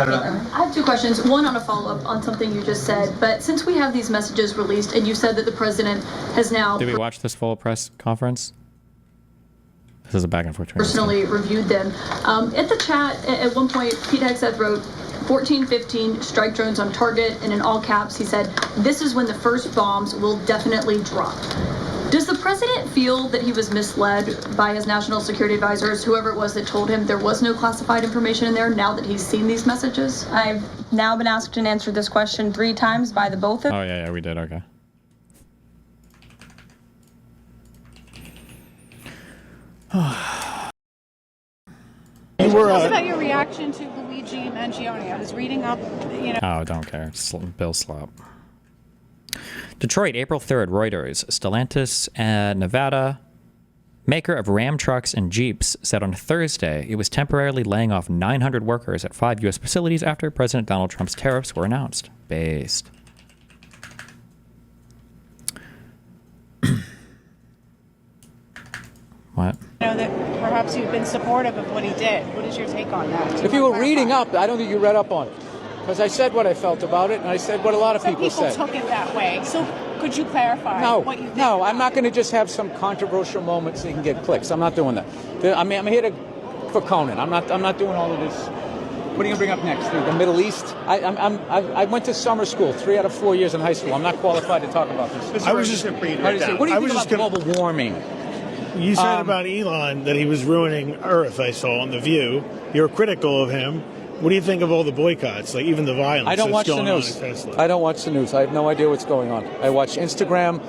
I have two questions. One on a follow-up on something you just said. But since we have these messages released, and you said that the president has now... Did we watch this full press conference? This is a back and forth. Personally reviewed them. At the chat, at one point, Pete Hegseth wrote 14-15 strike drones on target, and in all caps, he said, "This is when the first bombs will definitely drop." Does the president feel that he was misled by his national security advisors, whoever it was that told him there was no classified information in there, now that he's seen these messages? I've now been asked and answered this question 3 times by the both of... Oh, yeah, we did. Okay. Tell us about your reaction to Luigi Mangione. I was reading up, you know... Oh, don't care. Bill Slop. Detroit, April 3rd, Reuters. Stellantis, Nevada, maker of Ram trucks and Jeeps, said on Thursday it was temporarily laying off 900 workers at 5 U.S. facilities after President Donald Trump's tariffs were announced. Based. What? You know, that perhaps you've been supportive of what he did. What is your take on that? If you were reading up, I don't think you read up on it. Because I said what I felt about it, and I said what a lot of people said. Some people took it that way. So could you clarify what you think? No, I'm not going to just have some controversial moment so you can get clicks. I'm not doing that. I'm here for Conan. I'm not doing all of this. What are you going to bring up next? The Middle East? I went to summer school 3 out of 4 years in high school. I'm not qualified to talk about this. I was just... What do you think about global warming? You said about Elon that he was ruining Earth, I saw on The View. You're critical of him. What do you think of all the boycotts, like even the violence I don't that's watch going the on news. in Tesla? I don't watch the news. I have no idea what's going on. I watch Instagram.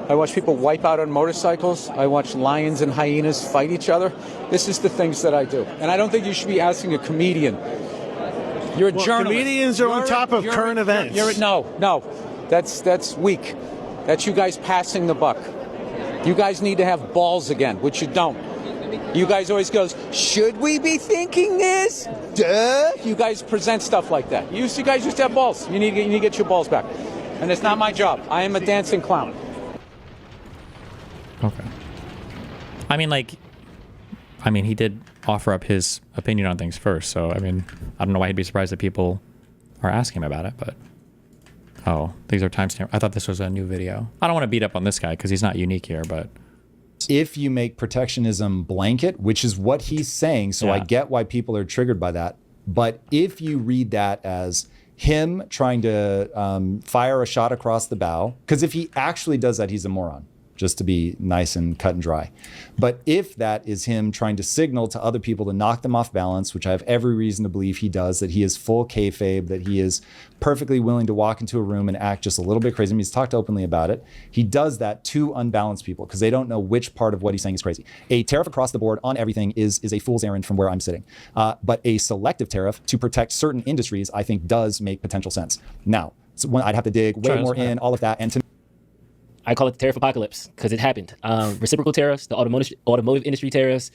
I watch people wipe out on motorcycles. I watch lions and hyenas fight each other. This is the things that I do. And I don't think you should be asking a comedian. You're a journalist. Comedians are on top of current events. No. That's weak. That's you guys passing the buck. You guys need to have balls again, which you don't. You guys always goes, should we be thinking this? Duh. You guys present stuff like that. You guys used to have balls. You need to get your balls back. And it's not my job. I am a dancing clown. Okay. I mean, he did offer up his opinion on things first, so, I mean, I don't know why he'd be surprised that people are asking him about it, but... Oh, these are timestamp. I thought this was a new video. I don't want to beat up on this guy because he's not unique here, but... If you make protectionism blanket, which is what he's saying, so I get why people are triggered by that. But if you read that as him trying to fire a shot across the bow, because if he actually does that, he's a moron, just to be nice and cut and dry. But if that is him trying to signal to other people to knock them off balance, which I have every reason to believe he does, that he is full kayfabe, that he is perfectly willing to walk into a room and act just a little bit crazy. I mean, he's talked openly about it. He does that to unbalanced people because they don't know which part of what he's saying is crazy. A tariff across the board on everything is a fool's errand from where I'm sitting. But a selective tariff to protect certain industries, I think does make potential sense. Now, I'd have to dig way more in all of that. And to I call it the tariff apocalypse because it happened. Reciprocal tariffs, the automotive industry tariffs.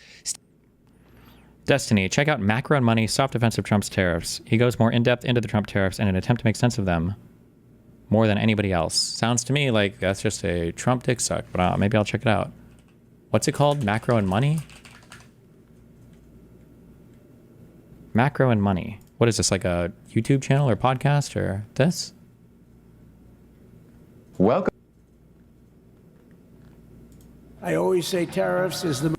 Destiny, check out Macro and Money, Soft Defense of Trump's tariffs. He goes more in-depth into the Trump tariffs in an attempt to make sense of them more than anybody else. Sounds to me like that's just a Trump dick suck, but maybe I'll check it out. What's it called? Macro and Money? Macro and Money. What is this, like a YouTube channel or podcast or this? Welcome. I always say tariffs is the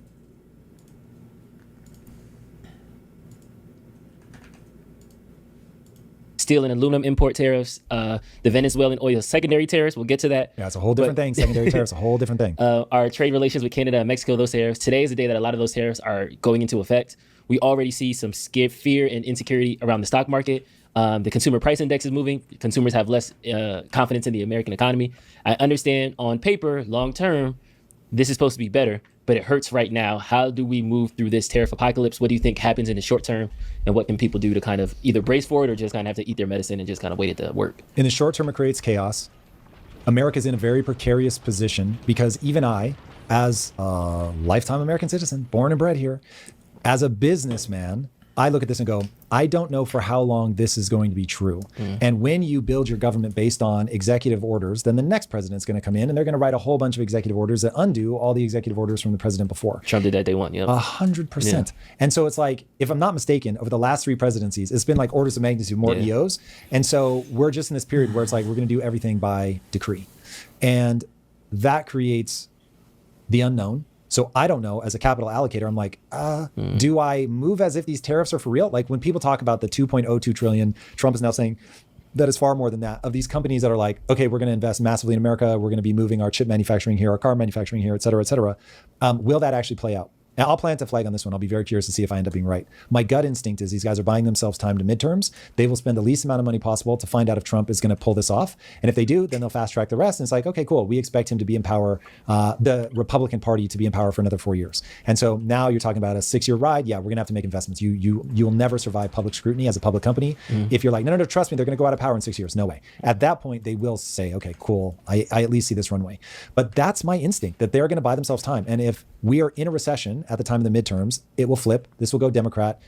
steel and aluminum import tariffs, the Venezuelan oil secondary tariffs. We'll get to that. Yeah, it's a whole different thing. Secondary tariffs, a whole different thing. Our trade relations with Canada and Mexico, those tariffs. Today is the day that a lot of those tariffs are going into effect. We already see some fear and insecurity around the stock market. The consumer price index is moving. Consumers have less confidence in the American economy. I understand on paper, long term, this is supposed to be better, but it hurts right now. How do we move through this tariff apocalypse? What do you think happens in the short term? And what can people do to kind of either brace for it or just kind of have to eat their medicine and just kind of wait it to work? In the short term, it creates chaos. America's in a very precarious position because even I, as a lifetime American citizen, born and bred here, as a businessman, I look at this and go, I don't know for how long this is going to be true. And when you build your government based on executive orders, then the next president's going to come in and they're going to write a whole bunch of executive orders that undo all the executive orders from the president before. Trump did that day one, yeah. 100%. And so it's like, if I'm not mistaken, over the last 3 presidencies, it's been like orders of magnitude more EOs. And so we're just in this period where it's like, we're going to do everything by decree. And that creates the unknown. So I don't know, as a capital allocator, I'm like, do I move as if these tariffs are for real? Like when people talk about the 2.02 trillion, Trump is now saying that is far more than that, of these companies that are like, okay, we're going to invest massively in America. We're going to be moving our chip manufacturing here, our car manufacturing here, et cetera, et cetera. Will that actually play out? Now, I'll plant a flag on this one. I'll be very curious to see if I end up being right. My gut instinct is these guys are buying themselves time to midterms. They will spend the least amount of money possible to find out if Trump is going to pull this off. And if they do, then they'll fast track the rest. And it's like, okay, cool. We expect him to be in power, the Republican Party to be in power for another 4 years. And so now you're talking about a 6-year ride. Yeah, we're going to have to make investments. You'll never survive public scrutiny as a public company. If you're like, no, trust me, they're going to go out of power in 6 years. No way. At that point, they will say, okay, cool. I at least see this runway. But that's my instinct, that they're going to buy themselves time. And if we are in a recession at the time of the midterms, it will flip. This will go Democrat.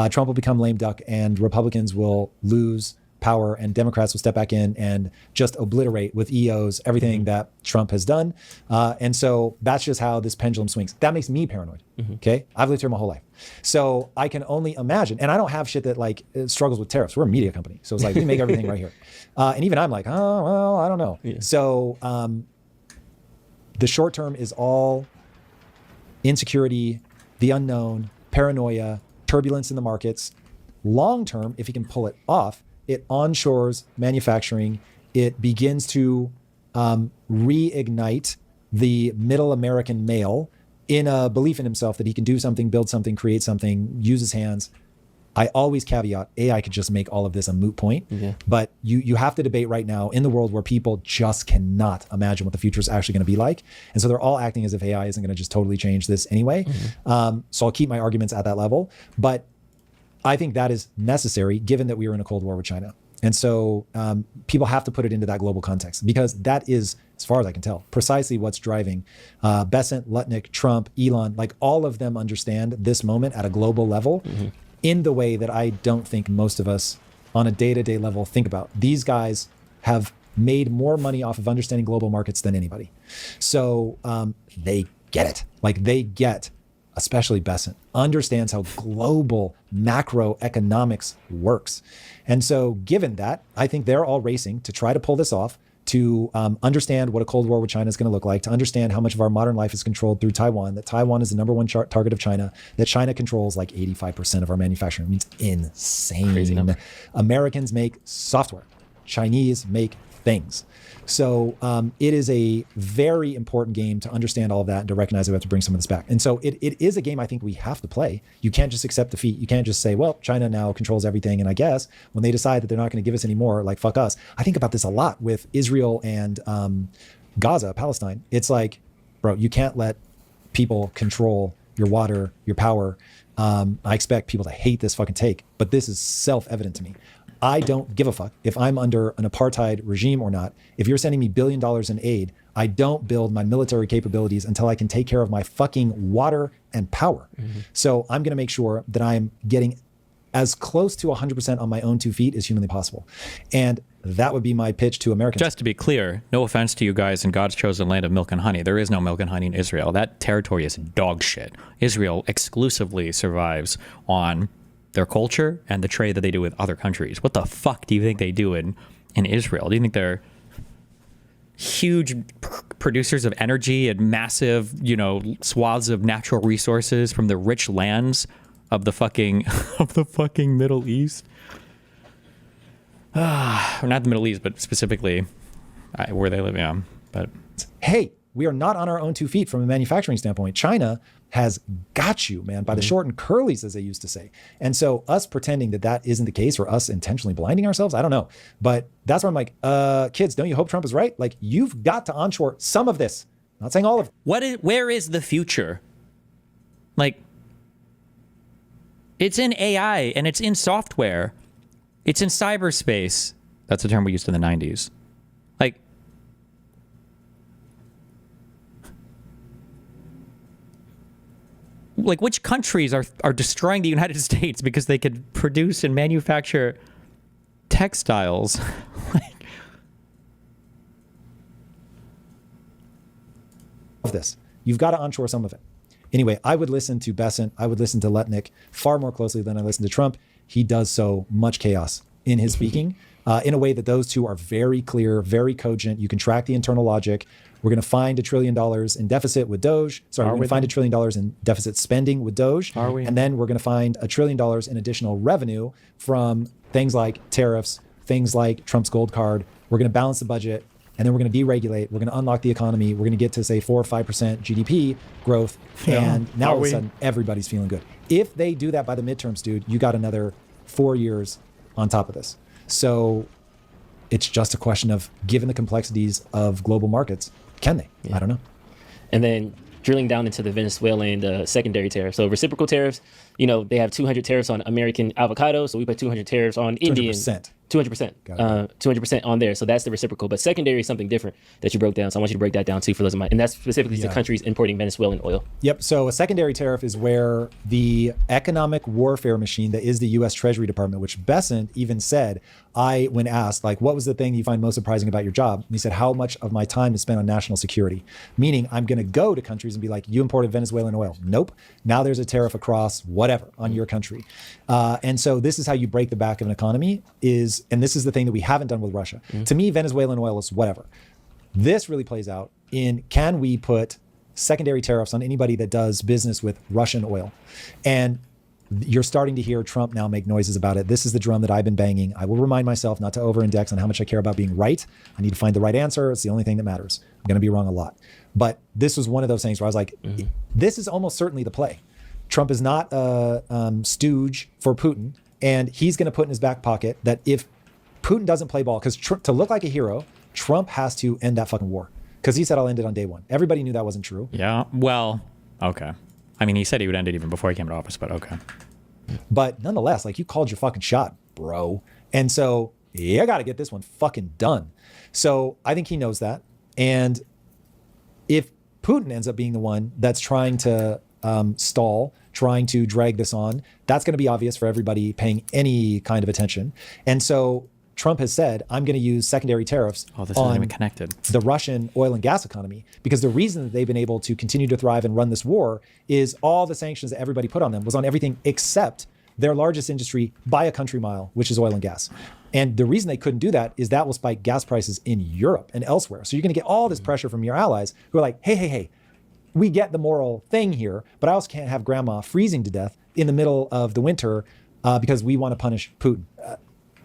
Trump will become lame duck and Republicans will lose power and Democrats will step back in and just obliterate with EOs everything that Trump has done. And so that's just how this pendulum swings. That makes me paranoid. Okay. I've lived here my whole life. So I can only imagine, and I don't have shit that like struggles with tariffs. We're a media company. So it's like, we make everything right here. And even I'm like, oh, well, I don't know. So the short term is all insecurity, the unknown, paranoia, turbulence in the markets. Long term, if he can pull it off, it onshores manufacturing. It begins to reignite the middle American male in a belief in himself that he can do something, build something, create something, use his hands. I always caveat, AI could just make all of this a moot point, but you have to debate right now in the world where people just cannot imagine what the future is actually going to be like. And so they're all acting as if AI isn't going to just totally change this anyway. So I'll keep my arguments at that level, but I think that is necessary given that we are in a Cold War with China. And so people have to put it into that global context because that is, as far as I can tell, precisely what's driving Bessent, Lutnick, Trump, Elon, like all of them understand this moment at a global level in the way that I don't think most of us on a day-to-day level think about. These guys have made more money off of understanding global markets than anybody. So they get it. Like they get, especially Bessent, understands how global macroeconomics works. And so given that, I think they're all racing to try to pull this off, to understand what a Cold War with China is going to look like, to understand how much of our modern life is controlled through Taiwan, that Taiwan is the number one target of China, that China controls like 85% of our manufacturing. It means insane. Crazy number. Americans make software. Chinese make things. So it is a very important game to understand all of that and to recognize that we have to bring some of this back. And so it is a game I think we have to play. You can't just accept defeat. You can't just say, well, China now controls everything. And I guess when they decide that they're not going to give us any more, like, fuck us. I think about this a lot with Israel and Gaza, Palestine. It's like, bro, you can't let people control your water, your power. I expect people to hate this fucking take, but this is self-evident to me. I don't give a fuck if I'm under an apartheid regime or not. If you're sending me $1 billion in aid, I don't build my military capabilities until I can take care of my fucking water and power. So I'm going to make sure that I'm getting as close to 100% on my own 2 feet as humanly possible. And that would be my pitch to Americans. Just to be clear, no offense to you guys in God's chosen land of milk and honey. There is no milk and honey in Israel. That territory is dog shit. Israel exclusively survives on their culture and the trade that they do with other countries. What the fuck do you think they do in Israel? Do you think they're huge producers of energy and massive, swaths of natural resources from the rich lands of the fucking Middle East? Or not the Middle East, but specifically where they live. Yeah, but hey, we are not on our own 2 feet from a manufacturing standpoint. China has got you, man, by the short and curlies, as they used to say. And so us pretending that that isn't the case, or us intentionally blinding ourselves, I don't know. But that's where I'm like, kids, don't you hope Trump is right? Like, you've got to onshore some of this. I'm not saying all of it. Where is the future? Like, it's in AI and it's in software. It's in cyberspace. That's a term we used in the 90s. Like, like which countries are destroying the United States because they could produce and manufacture textiles? Like, of this, you've got to onshore some of it. Anyway, I would listen to Bessent. I would listen to Letnick far more closely than I listen to Trump. He does so much chaos in his speaking in a way that those two are very clear, very cogent. You can track the internal logic. We're going to find $1 trillion in deficit with Doge. Sorry, we're going to find $1 trillion in deficit spending with Doge. Are we? And then we're going to find $1 trillion in additional revenue from things like tariffs, things like Trump's gold card. We're going to balance the budget. And then we're going to deregulate. We're going to unlock the economy. We're going to get to, say, 4 or 5% GDP growth. Yeah. And now all of a sudden, everybody's feeling good. If they do that by the midterms, dude, you got another 4 years on top of this. So it's just a question of, given the complexities of global markets, can they? Yeah. I don't know. And then drilling down into the Venezuelan secondary tariffs. So reciprocal tariffs, you know, they have 200 tariffs on American avocado. So we put 200 tariffs on Indian. 200%. 200%. 200% on there. So that's the reciprocal. But secondary is something different that you broke down. So I want you to break that down too for those of my, and that's specifically to countries importing Venezuelan oil. Yep. So a secondary tariff is where the economic warfare machine that is the U.S. Treasury Department, which Bessent even said, when asked, like, what was the thing you find most surprising about your job? And he said, how much of my time is spent on national security? Meaning I'm going to go to countries and be like, you imported Venezuelan oil. Nope. Now there's a tariff across whatever on your country. And so this is how you break the back of an economy and this is the thing that we haven't done with Russia. To me, Venezuelan oil is whatever. This really plays out in, can we put secondary tariffs on anybody that does business with Russian oil? And you're starting to hear Trump now make noises about it. This is the drum that I've been banging. I will remind myself not to over-index on how much I care about being right. I need to find the right answer. It's the only thing that matters. I'm going to be wrong a lot. But this was one of those things where I was like, this is almost certainly the play. Trump is not a stooge for Putin. And he's going to put in his back pocket that if Putin doesn't play ball, because to look like a hero, Trump has to end that fucking war. Because he said, I'll end it on day one. Everybody knew that wasn't true. Yeah. Well, okay. I mean, he said he would end it even before he came to office, but okay. But nonetheless, like, you called your fucking shot, bro. And so you got to get this one fucking done. So I think he knows that. And if Putin ends up being the one that's trying to stall, trying to drag this on, that's going to be obvious for everybody paying any kind of attention. And so Trump has said, I'm going to use secondary tariffs This on isn't even connected. The Russian oil and gas economy, because the reason that they've been able to continue to thrive and run this war is all the sanctions that everybody put on them was on everything except their largest industry by a country mile, which is oil and gas. And the reason they couldn't do that is that will spike gas prices in Europe and elsewhere. So you're going to get all this pressure from your allies who are like, hey, we get the moral thing here, but I also can't have grandma freezing to death in the middle of the winter because we want to punish Putin.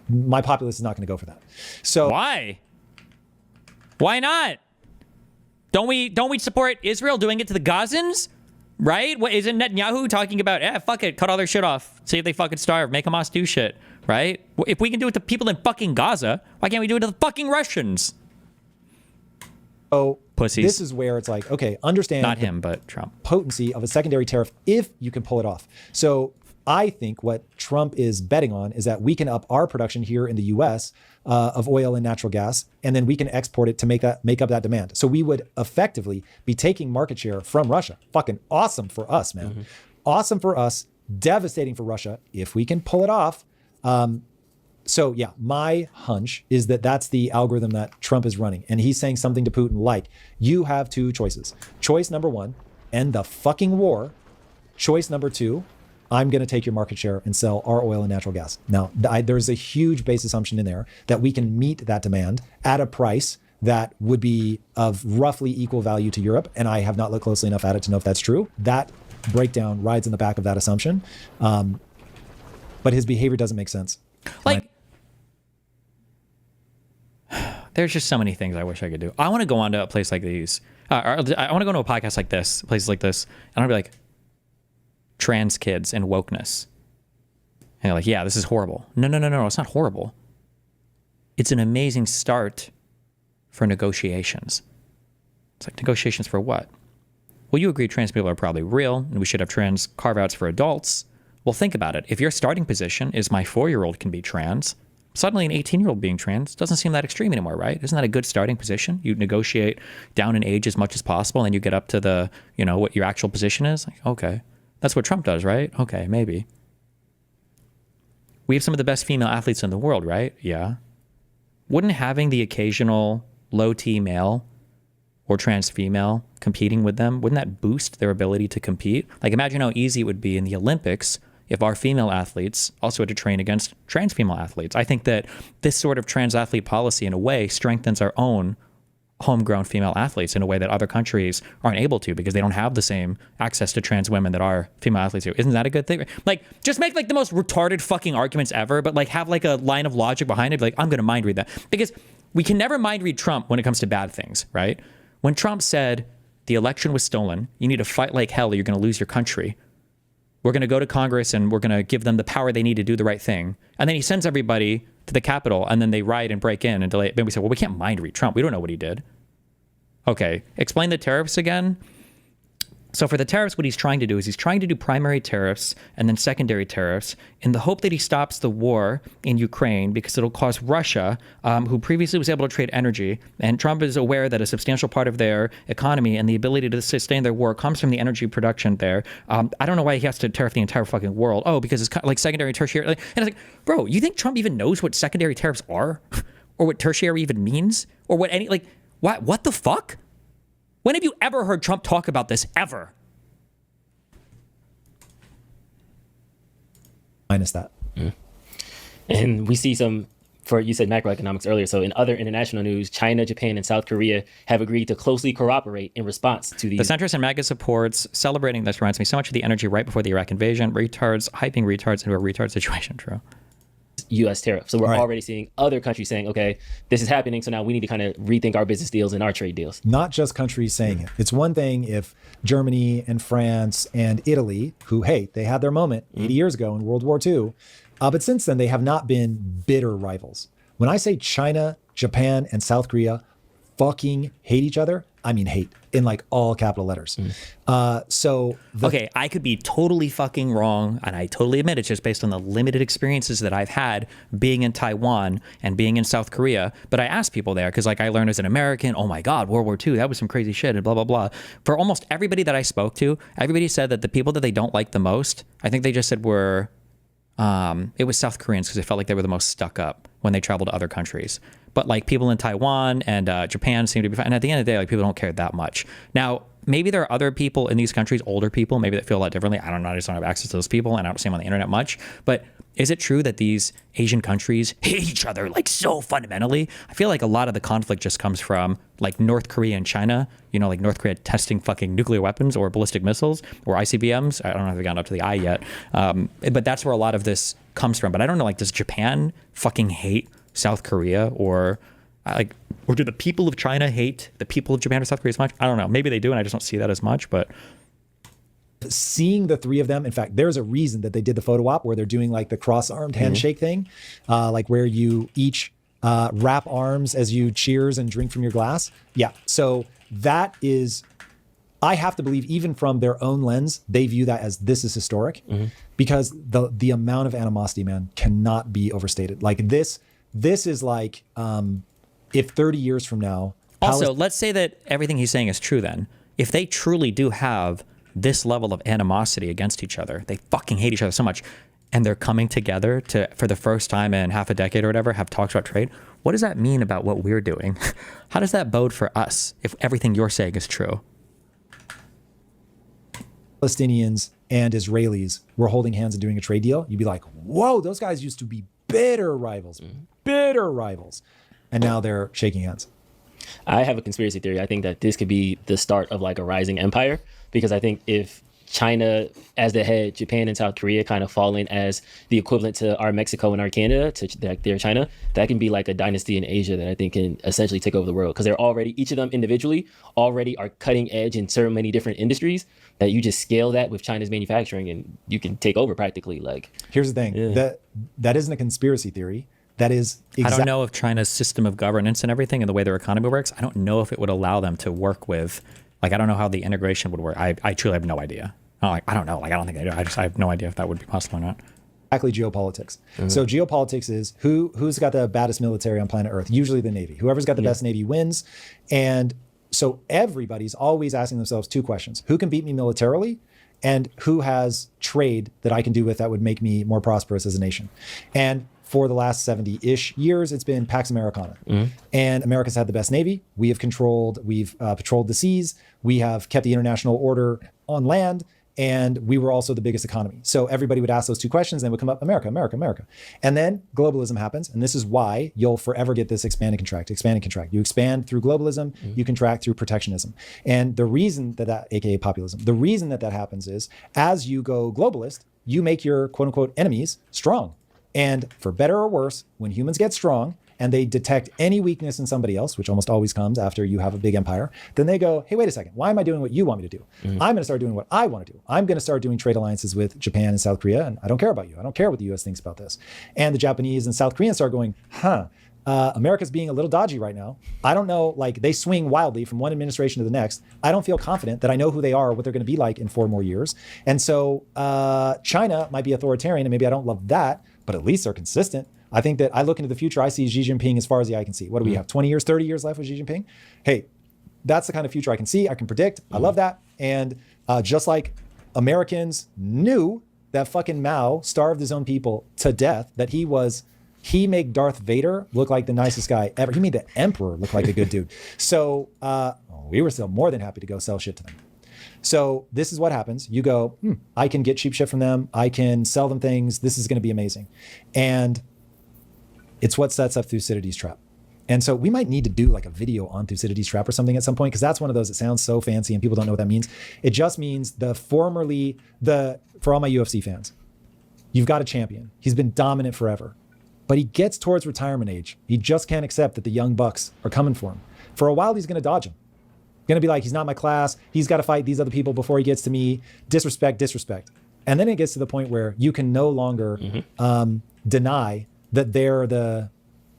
My populace is not going to go for that. So why not? Don't we support Israel doing it to the Gazans? Right? What isn't Netanyahu talking about? Fuck it, cut all their shit off. See if they fucking starve. Make Hamas do shit. Right? If we can do it to people in fucking Gaza, why can't we do it to the fucking Russians? Oh, pussies. This is where it's like, okay, understand not him, but Trump. Potency of a secondary tariff if you can pull it off. So I think what Trump is betting on is that we can up our production here in the U.S. Of oil and natural gas, and then we can export it to make up that demand. So we would effectively be taking market share from Russia. Fucking awesome for us, man. Awesome for us. Devastating for Russia if we can pull it off. So yeah, my hunch is that that's the algorithm that Trump is running. And he's saying something to Putin like, you have two choices. Choice number one, end the fucking war. Choice number two, I'm going to take your market share and sell our oil and natural gas. Now, there's a huge base assumption in there that we can meet that demand at a price that would be of roughly equal value to Europe. And I have not looked closely enough at it to know if that's true. That breakdown rides in the back of that assumption. But his behavior doesn't make sense. Like, there's just so many things I wish I could do. I want to go on to a place like these. I want to go to a podcast like this, places like this, and I'll be like, trans kids and wokeness. And they're like, yeah, this is horrible. No, it's not horrible. It's an amazing start for negotiations. It's like, negotiations for what? Well, you agree trans people are probably real, and we should have trans carve-outs for adults. Well, think about it. If your starting position is my 4-year-old can be trans, suddenly an 18-year-old being trans doesn't seem that extreme anymore, right? Isn't that a good starting position? You negotiate down in age as much as possible, and then you get up to the, what your actual position is. Like, okay. That's what Trump does, right? Okay, maybe. We have some of the best female athletes in the world, right? Yeah. Wouldn't having the occasional low T male or trans female competing with them, wouldn't that boost their ability to compete? Like, imagine how easy it would be in the Olympics if our female athletes also had to train against trans female athletes. I think that this sort of trans athlete policy, in a way, strengthens our own homegrown female athletes in a way that other countries aren't able to, because they don't have the same access to trans women that our female athletes do. Isn't that a good thing? Like, just make like the most retarded fucking arguments ever, but like have like a line of logic behind it. Like, I'm going to mind read that, because we can never mind read Trump when it comes to bad things, right? When Trump said the election was stolen, you need to fight like hell or you're going to lose your country. We're going to go to Congress and we're going to give them the power they need to do the right thing. And then he sends everybody to the Capitol and then they riot and break in and delay. Then we say, well, we can't mind read Trump. We don't know what he did. Okay, explain the tariffs again. So for the tariffs, what he's trying to do is he's trying to do primary tariffs and then secondary tariffs in the hope that he stops the war in Ukraine, because it'll cause Russia, who previously was able to trade energy, and Trump is aware that a substantial part of their economy and the ability to sustain their war comes from the energy production there. I don't know why he has to tariff the entire fucking world. Oh, because it's kind of like secondary, tertiary. And it's like, bro, you think Trump even knows what secondary tariffs are? Or what tertiary even means? Or what any, like, what the fuck? When have you ever heard Trump talk about this, ever? Minus that. And we see some, you said macroeconomics earlier. So in other international news, China, Japan, and South Korea have agreed to closely cooperate in response to these. The centrist and MAGA supports celebrating this reminds me so much of the energy right before the Iraq invasion. Retards hyping retards into a retard situation. True. U.S. tariff. So we're already seeing other countries saying, okay, this is happening, so now we need to kind of rethink our business deals and our trade deals. Not just countries saying it. It's one thing if Germany and France and Italy, who, hey, they had their moment 80 years ago in World War II, but since then they have not been bitter rivals. When I say China, Japan, and South Korea fucking hate each other, I mean hate in like all capital letters. Okay, I could be totally fucking wrong, and I totally admit it's just based on the limited experiences that I've had being in Taiwan and being in South Korea. But I asked people there because, like, I learned as an American, oh my God, World War II, that was some crazy shit, and blah blah blah. For almost everybody that I spoke to, everybody said that the people that they don't like the most, I think they just said were, it was South Koreans, because they felt like they were the most stuck up when they traveled to other countries. But like people in Taiwan and Japan seem to be fine. And at the end of the day, like, people don't care that much. Now, maybe there are other people in these countries, older people, maybe that feel a lot differently. I don't know. I just don't have access to those people, and I don't see them on the internet much. But is it true that these Asian countries hate each other like so fundamentally? I feel like a lot of the conflict just comes from like North Korea and China, you know, like North Korea testing fucking nuclear weapons or ballistic missiles or ICBMs. I don't know if they've gotten up to the I yet. But that's where a lot of this comes from. But I don't know, like, does Japan fucking hate South Korea, or do the people of China hate the people of Japan or South Korea as much? I don't know. Maybe they do, and I just don't see that as much. But seeing the three of them, in fact, there's a reason that they did the photo op where they're doing like the cross-armed handshake thing, like where you each wrap arms as you cheers and drink from your glass. Yeah. So that is, I have to believe, even from their own lens, they view that as this is historic, because the amount of animosity, man, cannot be overstated. Like this is like, if 30 years from now. Also, let's say that everything he's saying is true then. If they truly do have this level of animosity against each other, they fucking hate each other so much, and they're coming together to, for the first time in half a decade or whatever, have talks about trade. What does that mean about what we're doing? How does that bode for us if everything you're saying is true? Palestinians and Israelis were holding hands and doing a trade deal, you'd be like, whoa, those guys used to be bitter rivals. And now they're shaking hands. I have a conspiracy theory. I think that this could be the start of like a rising empire, because I think if China as the head, Japan and South Korea kind of fall in as the equivalent to our Mexico and our Canada, to their China, that can be like a dynasty in Asia that I think can essentially take over the world, because they're already, each of them individually already are cutting edge in so many different industries that you just scale that with China's manufacturing and you can take over practically. Like, here's the thing, that isn't a conspiracy theory. That is I don't know if China's system of governance and everything and the way their economy works, I don't know if it would allow them to work with, like, I don't know how the integration would work. I truly have no idea. I don't know. Like, I don't think they do. I have no idea if that would be possible or not. Exactly, geopolitics. So geopolitics is who's got the baddest military on planet Earth? Usually the Navy. Whoever's got the best Navy wins. And so everybody's always asking themselves two questions. Who can beat me militarily? and who has trade that I can do with that would make me more prosperous as a nation. And for the last 70-ish years, it's been Pax Americana. And America's had the best Navy. We've patrolled the seas. We have kept the international order on land. And we were also the biggest economy. So everybody would ask those two questions, and they would come up, America, America, America. And then globalism happens. And this is why you'll forever get this expand and contract, expand and contract. You expand through globalism, you contract through protectionism. And the reason that, AKA populism, the reason that happens is as you go globalist, you make your quote unquote enemies strong. And for better or worse, when humans get strong, and they detect any weakness in somebody else, which almost always comes after you have a big empire, then they go, hey, wait a second, why am I doing what you want me to do? I'm going to start doing what I want to do. I'm going to start doing trade alliances with Japan and South Korea, and I don't care about you. I don't care what the US thinks about this. And the Japanese and South Koreans start going, America's being a little dodgy right now. I don't know, like they swing wildly from one administration to the next. I don't feel confident that I know who they are, what they're going to be like in 4 more years. And so China might be authoritarian, and maybe I don't love that, but at least they're consistent. I think that I look into the future, I see Xi Jinping as far as the eye can see. What do we have, 20 years, 30 years left with Xi Jinping? Hey, that's the kind of future I can see, I can predict. I love that. And just like Americans knew that fucking Mao starved his own people to death, that he made Darth Vader look like the nicest guy ever. He made the Emperor look like a good dude. So we were still more than happy to go sell shit to them. So this is what happens. You go, I can get cheap shit from them. I can sell them things. This is going to be amazing. And it's what sets up Thucydides Trap. And so we might need to do like a video on Thucydides Trap or something at some point, because that's one of those that sounds so fancy and people don't know what that means. It just means for all my UFC fans, you've got a champion. He's been dominant forever, but he gets towards retirement age. He just can't accept that the young bucks are coming for him. For a while, he's going to dodge him. Going to be like, he's not my class. He's got to fight these other people before he gets to me. Disrespect. And then it gets to the point where you can no longer deny that they're the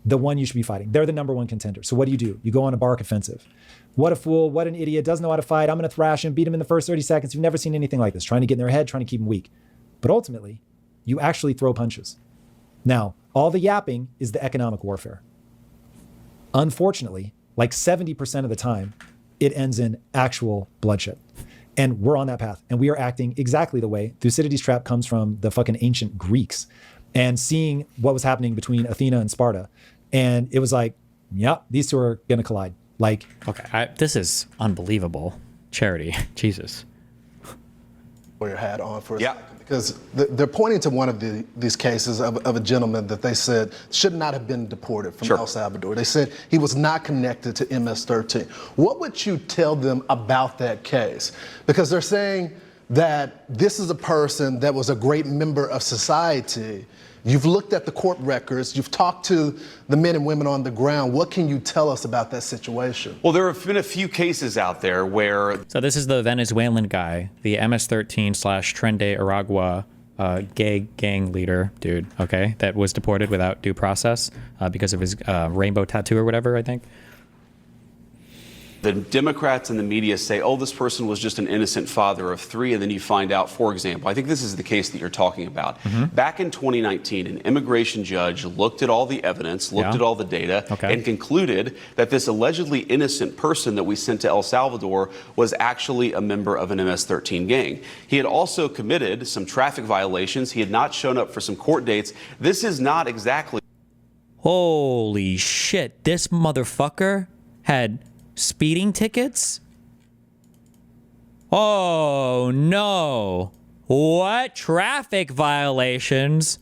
one you should be fighting. They're the number one contender. So what do? You go on a bark offensive. What a fool, what an idiot, doesn't know how to fight. I'm going to thrash him, beat him in the first 30 seconds. You've never seen anything like this, trying to get in their head, trying to keep them weak. But ultimately, you actually throw punches. Now, all the yapping is the economic warfare. Unfortunately, like 70% of the time, it ends in actual bloodshed. And we're on that path. And we are acting exactly the way Thucydides Trap comes from the fucking ancient Greeks, and seeing what was happening between Athena and Sparta. And it was like, yeah, these two are going to collide. Like, okay, this is unbelievable. Charity, Jesus. Your hat on for a second, because they're pointing to one of these cases of a gentleman that they said should not have been deported from El Salvador. They said he was not connected to MS-13. What would you tell them about that case? Because they're saying that this is a person that was a great member of society. You've looked at the court records, you've talked to the men and women on the ground. What can you tell us about that situation? Well, there have been a few cases out there where... So this is the Venezuelan guy, the MS-13 / Tren de Aragua gay gang leader dude, okay, that was deported without due process because of his rainbow tattoo or whatever, I think. The Democrats and the media say, oh, this person was just an innocent father of 3, and then you find out, for example, I think this is the case that you're talking about. Back in 2019, an immigration judge looked at all the evidence, looked at all the data, and concluded that this allegedly innocent person that we sent to El Salvador was actually a member of an MS-13 gang. He had also committed some traffic violations. He had not shown up for some court dates. This is not exactly... Holy shit, this motherfucker had speeding tickets? Oh no. What? Traffic violations?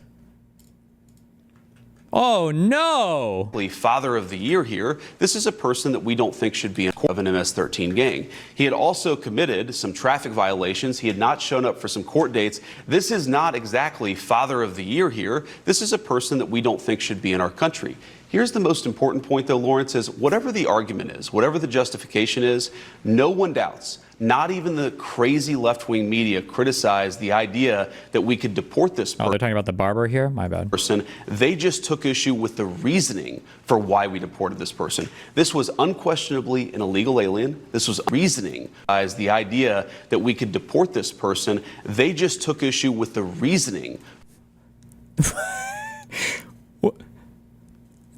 Oh no. Father of the year here. This is a person that we don't think should be of an MS-13 gang. He had also committed some traffic violations. He had not shown up for some court dates. This is not exactly father of the year here. This is a person that we don't think should be in our country. Here's the most important point, though, Lawrence, is whatever the argument is, whatever the justification is, no one doubts, not even the crazy left-wing media criticize the idea that we could deport this person. Oh, they're talking about the barber here? My bad. They just took issue with the reasoning for why we deported this person. This was unquestionably an illegal alien. This was reasoning as the idea that we could deport this person. They just took issue with the reasoning.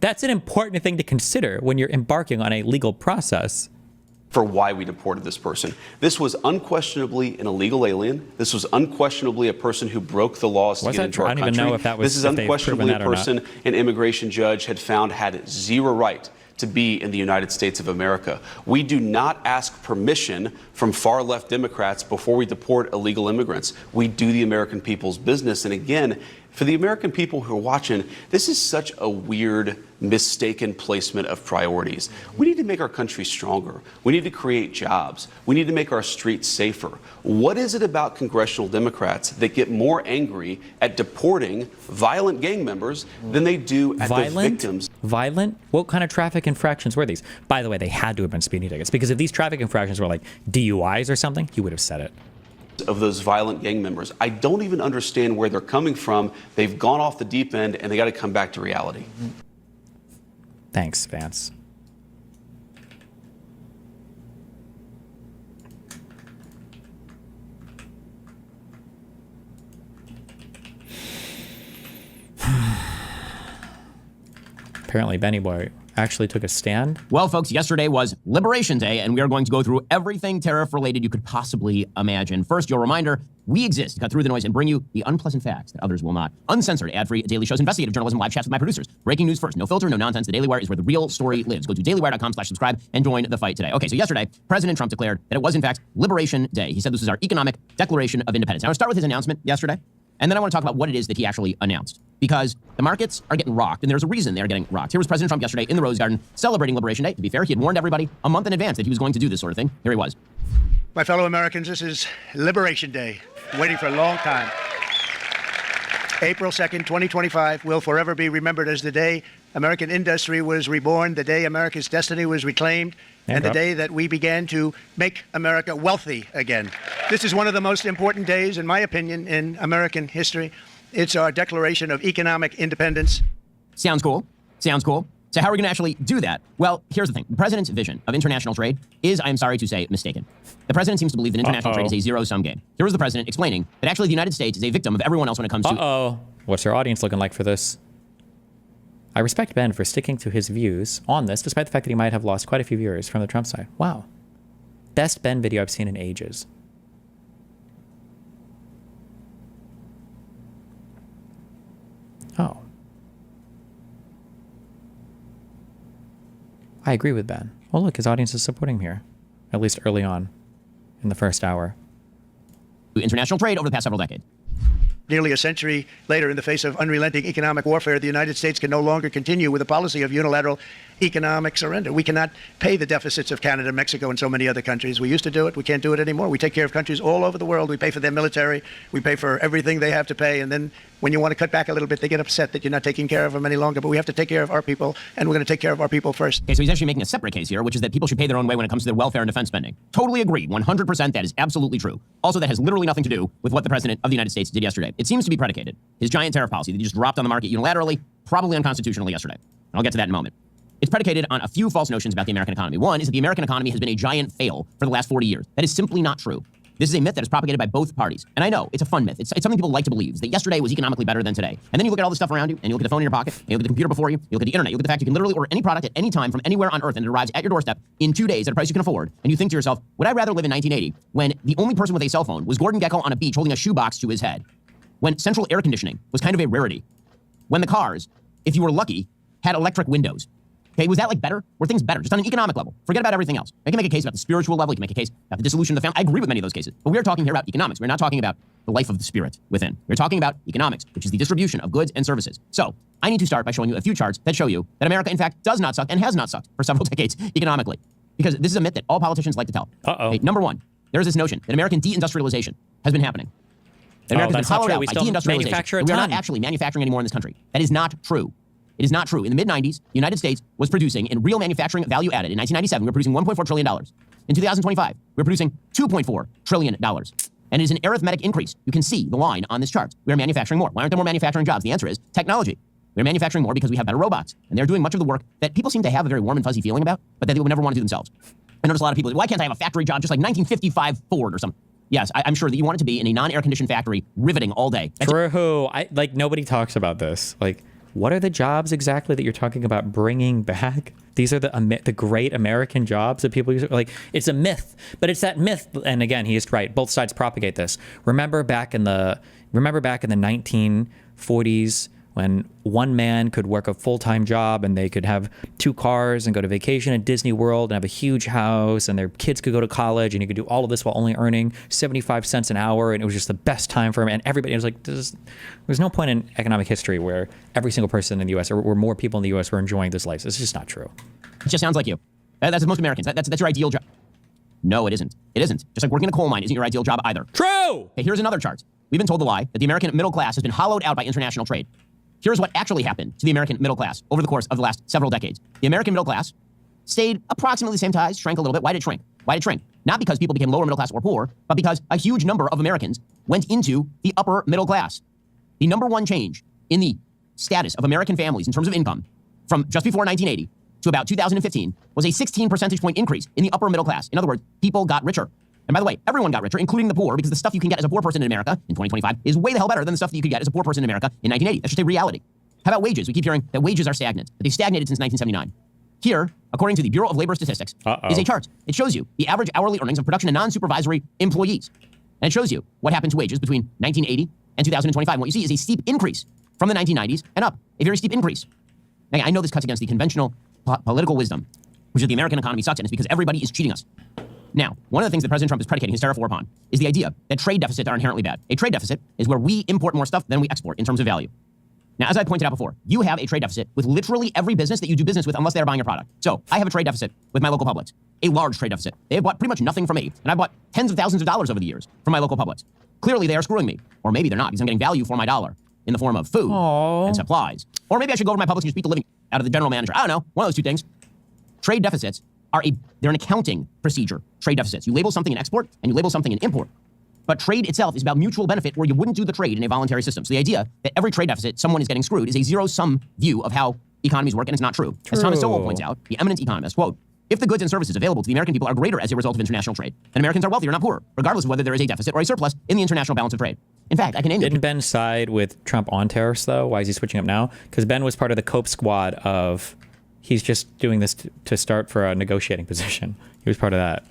That's an important thing to consider when you're embarking on a legal process. for why we deported this person. This was unquestionably an illegal alien. This was unquestionably a person who broke the laws to get into our country. I don't even know if that was, this is unquestionably a person an immigration judge had found had zero right to be in the United States of America. We do not ask permission from far left Democrats before we deport illegal immigrants. We do the American people's business. And again, for the American people who are watching, this is such a weird, mistaken placement of priorities. We need to make our country stronger. We need to create jobs. We need to make our streets safer. What is it about congressional Democrats that get more angry at deporting violent gang members than they do at the victims? Violent? What kind of traffic infractions were these? By the way, they had to have been speeding tickets, because if these traffic infractions were like DUIs or something, you would have said it. Of those violent gang members. I don't even understand where they're coming from. They've gone off the deep end and they got to come back to reality. Thanks, Vance. Apparently Benny Boy actually took a stand. Well, folks, yesterday was Liberation Day, and we are going to go through everything tariff-related you could possibly imagine. First, your reminder, we exist to cut through the noise and bring you the unpleasant facts that others will not. Uncensored, ad-free daily shows, investigative journalism, live chats with my producers. Breaking news first, no filter, no nonsense. The Daily Wire is where the real story lives. Go to dailywire.com/subscribe and join the fight today. Okay, so yesterday, President Trump declared that it was, in fact, Liberation Day. He said this was our economic declaration of independence. Now, I'll start with his announcement yesterday, and then I want to talk about what it is that he actually announced. Because the markets are getting rocked, and there's a reason they're getting rocked. Here was President Trump yesterday in the Rose Garden celebrating Liberation Day. To be fair, he had warned everybody a month in advance that he was going to do this sort of thing. Here he was. My fellow Americans, this is Liberation Day. Waiting for a long time. April 2nd, 2025 will forever be remembered as the day American industry was reborn, the day America's destiny was reclaimed, and the day that we began to make America wealthy again. This is one of the most important days, in my opinion, in American history. It's our declaration of economic independence. Sounds cool. Sounds cool. So how are we going to actually do that? Well, here's the thing. The president's vision of international trade is, I am sorry to say, mistaken. The president seems to believe that international trade is a zero-sum game. Here was the president explaining that actually the United States is a victim of everyone else when it comes to... What's our audience looking like for this? I respect Ben for sticking to his views on this, despite the fact that he might have lost quite a few viewers from the Trump side. Wow. Best Ben video I've seen in ages. Oh. I agree with Ben. Well, look, his audience is supporting him here, at least early on in the first hour. International trade over the past several decades. Nearly a century later, in the face of unrelenting economic warfare, the United States can no longer continue with a policy of unilateral economic surrender. We cannot pay the deficits of Canada, Mexico, and so many other countries. We used to do it. We can't do it anymore. We take care of countries all over the world. We pay for their military. We pay for everything they have to pay. And then when you want to cut back a little bit, they get upset that you're not taking care of them any longer. But we have to take care of our people, and we're going to take care of our people first. Okay, so he's actually making a separate case here, which is that people should pay their own way when it comes to their welfare and defense spending. Totally agree. 100%. That is absolutely true. Also, that has literally nothing to do with what the president of the United States did yesterday. It seems to be predicated. His giant tariff policy that he just dropped on the market unilaterally, probably unconstitutionally yesterday. And I'll get to that in a moment. It's predicated on a few false notions about the American economy. One is that the American economy has been a giant fail for the last 40 years. That is simply not true. This is a myth that is propagated by both parties. And I know, it's a fun myth. It's something people like to believe, is that yesterday was economically better than today. And then you look at all the stuff around you, and you look at the phone in your pocket, and you look at the computer before you, you look at the internet, you look at the fact you can literally order any product at any time from anywhere on earth, and it arrives at your doorstep in 2 days at a price you can afford. And you think to yourself, would I rather live in 1980, when the only person with a cell phone was Gordon Gekko on a beach holding a shoebox to his head? When central air conditioning was kind of a rarity? When the cars, if you were lucky, had electric windows? Okay, was that like better? Were things better? Just on an economic level. Forget about everything else. I can make a case about the spiritual level. You can make a case about the dissolution of the family. I agree with many of those cases. But we are talking here about economics. We're not talking about the life of the spirit within. We're talking about economics, which is the distribution of goods and services. So I need to start by showing you a few charts that show you that America, in fact, does not suck and has not sucked for several decades economically. Because this is a myth that all politicians like to tell. Okay, number one, there is this notion that American deindustrialization has been happening. That America has been hollowed out by deindustrialization. We are not actually manufacturing anymore in this country. That is not true. It is not true. In the mid-90s, the United States was producing in real manufacturing value added. In 1997, we were producing $1.4 trillion. In 2025, we're producing $2.4 trillion. And it is an arithmetic increase. You can see the line on this chart. We are manufacturing more. Why aren't there more manufacturing jobs? The answer is technology. We're manufacturing more because we have better robots. And they're doing much of the work that people seem to have a very warm and fuzzy feeling about, but that they would never want to do themselves. I notice a lot of people, why can't I have a factory job just like 1955 Ford or something? Yes, I'm sure that you want it to be in a non-air conditioned factory, riveting all day. True. Nobody talks about this. what are the jobs exactly that you're talking about bringing back? These are the great American jobs that people use. Like, it's a myth, but it's that myth. And again, he is right. Both sides propagate this. Remember back in the 1940s when one man could work a full-time job and they could have 2 cars and go to vacation at Disney World and have a huge house and their kids could go to college and you could do all of this while only earning 75 cents an hour, and it was just the best time for him. And everybody was like, there's no point in economic history where every single person in the U.S. or more people in the U.S. were enjoying this life. It's just not true. It just sounds like you. That's most Americans. That's your ideal job. No, it isn't. It isn't. Just like working in a coal mine isn't your ideal job either. True! Okay, here's another chart. We've been told the lie that the American middle class has been hollowed out by international trade. Here's what actually happened to the American middle class over the course of the last several decades. The American middle class stayed approximately the same size, shrank a little bit. Why did it shrink? Why did it shrink? Not because people became lower middle class or poor, but because a huge number of Americans went into the upper middle class. The number one change in the status of American families in terms of income from just before 1980 to about 2015 was a 16 percentage point increase in the upper middle class. In other words, people got richer. And by the way, everyone got richer, including the poor, because the stuff you can get as a poor person in America in 2025 is way the hell better than the stuff that you could get as a poor person in America in 1980. That's just a reality. How about wages? We keep hearing that wages are stagnant, but they've stagnated since 1979. Here, according to the Bureau of Labor Statistics, is a chart. It shows you the average hourly earnings of production and non-supervisory employees. And it shows you what happened to wages between 1980 and 2025. And what you see is a steep increase from the 1990s and up, a very steep increase. Now, I know this cuts against the conventional political wisdom, which is the American economy sucks and it's because everybody is cheating us. Now, one of the things that President Trump is predicating his tariff war upon is the idea that trade deficits are inherently bad. A trade deficit is where we import more stuff than we export in terms of value. Now, as I pointed out before, you have a trade deficit with literally every business that you do business with unless they're buying your product. So I have a trade deficit with my local Publix, a large trade deficit. They have bought pretty much nothing from me, and I've bought tens of thousands of dollars over the years from my local Publix. Clearly, they are screwing me. Or maybe they're not, because I'm getting value for my dollar in the form of food and supplies. Or maybe I should go over to my Publix and just beat the living out of the general manager. I don't know, one of those two things. Trade deficits they're an accounting procedure, trade deficits. You label something an export and you label something an import. But trade itself is about mutual benefit where you wouldn't do the trade in a voluntary system. So the idea that every trade deficit, someone is getting screwed, is a zero-sum view of how economies work, and it's not true. As Thomas Sowell points out, the eminent economist, quote, if the goods and services available to the American people are greater as a result of international trade, then Americans are wealthier, not poorer, regardless of whether there is a deficit or a surplus in the international balance of trade. In fact, I can name Didn't Ben side with Trump on tariffs, though? Why is he switching up now? Because Ben was part of the COPE squad of he's just doing this to start for a negotiating position. He was part of that.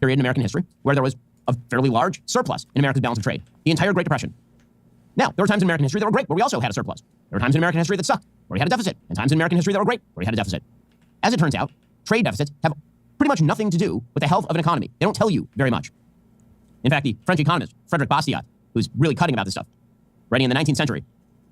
Period in American history where there was a fairly large surplus in America's balance of trade. The entire Great Depression. Now, there were times in American history that were great where we also had a surplus. There were times in American history that sucked, where we had a deficit, and times in American history that were great, where we had a deficit. As it turns out, trade deficits have pretty much nothing to do with the health of an economy. They don't tell you very much. In fact, the French economist, Frédéric Bastiat, who's really cutting about this stuff, writing in the 19th century,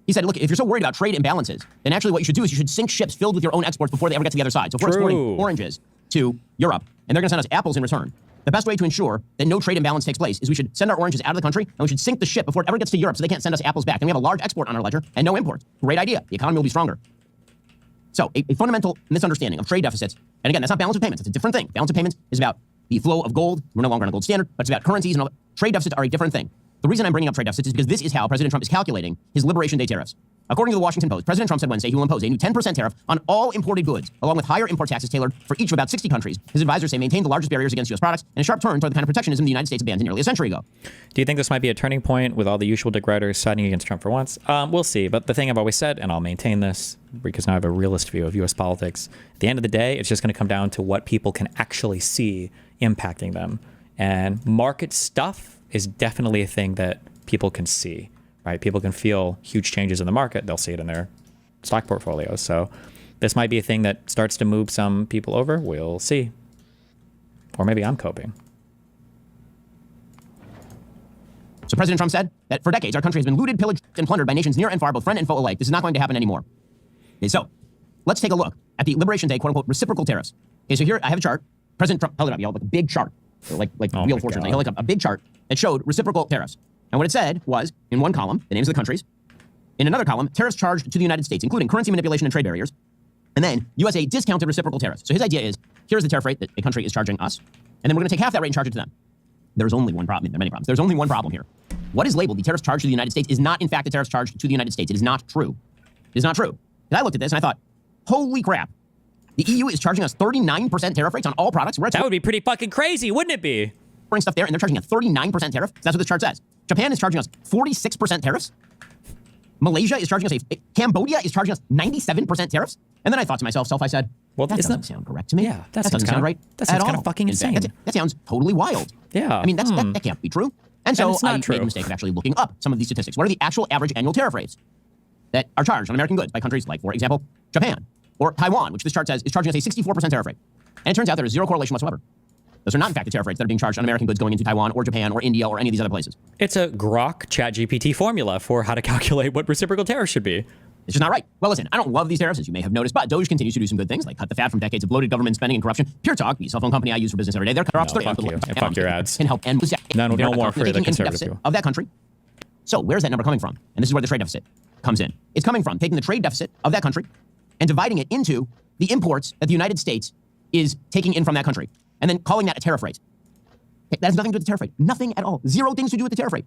he said, look, if you're so worried about trade imbalances, then actually what you should do is you should sink ships filled with your own exports before they ever get to the other side. So if we're exporting oranges to Europe, and they're going to send us apples in return, the best way to ensure that no trade imbalance takes place is we should send our oranges out of the country, and we should sink the ship before it ever gets to Europe so they can't send us apples back. Then we have a large export on our ledger and no imports. Great idea. The economy will be stronger. So a fundamental misunderstanding of trade deficits, and again, that's not balance of payments. It's a different thing. Balance of payments is about the flow of gold. We're no longer on a gold standard, but it's about currencies and all that. Trade deficits are a different thing. The reason I'm bringing up trade deficits is because this is how President Trump is calculating his Liberation Day tariffs. According to the Washington Post, President Trump said Wednesday he will impose a new 10% tariff on all imported goods, along with higher import taxes tailored for each of about 60 countries. His advisors say maintain the largest barriers against U.S. products and a sharp turn toward the kind of protectionism the United States abandoned nearly a century ago. Do you think this might be a turning point with all the usual dick writers siding against Trump for once? We'll see. But the thing I've always said, and I'll maintain this because now I have a realist view of U.S. politics, at the end of the day, it's just going to come down to what people can actually see impacting them. And market stuff is definitely a thing that people can see, right? People can feel huge changes in the market. They'll see it in their stock portfolios. So this might be a thing that starts to move some people over. We'll see. Or maybe I'm coping. So President Trump said that for decades, our country has been looted, pillaged, and plundered by nations near and far, both friend and foe alike. This is not going to happen anymore. Okay, so let's take a look at the Liberation Day, quote unquote, reciprocal tariffs. Okay, so here I have a chart. President Trump held it up, y'all, like a big chart. Like Wheel of Fortune. He held like a big chart that showed reciprocal tariffs. And what it said was, in one column, the names of the countries. In another column, tariffs charged to the United States, including currency manipulation and trade barriers. And then USA discounted reciprocal tariffs. So his idea is, here's the tariff rate that a country is charging us. And then we're going to take half that rate and charge it to them. There's only one problem. There are many problems. There's only one problem here. What is labeled the tariffs charged to the United States is not, in fact, the tariffs charged to the United States. It is not true. It is not true. And I looked at this and I thought, holy crap. The EU is charging us 39% tariff rates on all products. That would be pretty fucking crazy, wouldn't it be? Bring stuff there, and they're charging a 39% tariff. That's what this chart says. Japan is charging us 46% tariffs. Malaysia is charging us Cambodia is charging us 97% tariffs. And then I thought to myself, I said, well, that doesn't sound correct to me. Yeah, that doesn't sound right. That sounds kind of fucking insane. That sounds totally wild. Yeah. I mean, that can't be true. And so I made the mistake of actually looking up some of these statistics. What are the actual average annual tariff rates that are charged on American goods by countries like, for example, Japan or Taiwan, which this chart says is charging us a 64% tariff rate. And it turns out there is zero correlation whatsoever. Those are not, in fact, the tariff rates that are being charged on American goods going into Taiwan or Japan or India or any of these other places. It's a Grok ChatGPT formula for how to calculate what reciprocal tariffs should be. It's just not right. Well, listen, I don't love these tariffs, as you may have noticed, but Doge continues to do some good things, like cut the fat from decades of bloated government spending and corruption. Pure Talk, the cell phone company I use for business every day, they're cut off fuck you. And fuck your ads. Can help end no more for the conservative deficit of that country. So where's that number coming from? And this is where the trade deficit comes in. It's coming from taking the trade deficit of that country and dividing it into the imports that the United States is taking in from that country, and then calling that a tariff rate. That has nothing to do with the tariff rate. Nothing at all. Zero things to do with the tariff rate.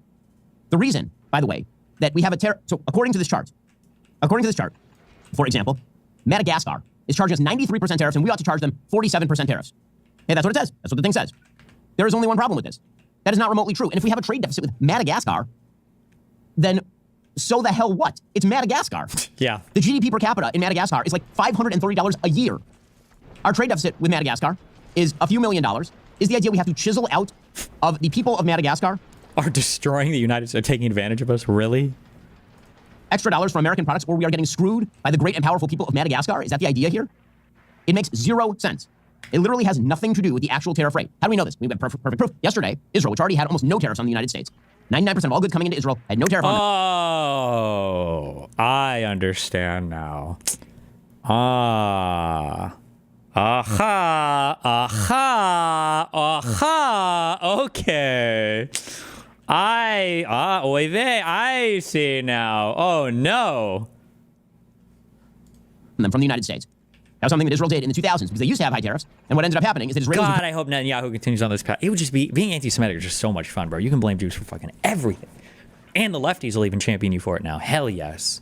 The reason, by the way, that we have a tariff, so according to this chart, for example, Madagascar is charging us 93% tariffs, and we ought to charge them 47% tariffs. Hey, that's what it says. That's what the thing says. There is only one problem with this. That is not remotely true. And if we have a trade deficit with Madagascar, then so the hell what? It's Madagascar. Yeah. The GDP per capita in Madagascar is like $530 a year. Our trade deficit with Madagascar is a few $1 million. Is the idea we have to chisel out of the people of Madagascar? Are destroying the United States, taking advantage of us, really? Extra dollars for American products, or we are getting screwed by the great and powerful people of Madagascar? Is that the idea here? It makes zero sense. It literally has nothing to do with the actual tariff rate. How do we know this? We have perfect proof. Yesterday, Israel, which already had almost no tariffs on the United States, 99% of all goods coming into Israel had no tariff on them. Oh, I understand now. Okay. I see now. Oh, no. Them from the United States. That was something that Israel did in the 2000s because they used to have high tariffs. And what ended up happening is that Israelis... God, I hope Netanyahu continues on this path. It would just be... Being anti-Semitic is just so much fun, bro. You can blame Jews for fucking everything. And the lefties will even champion you for it now. Hell yes.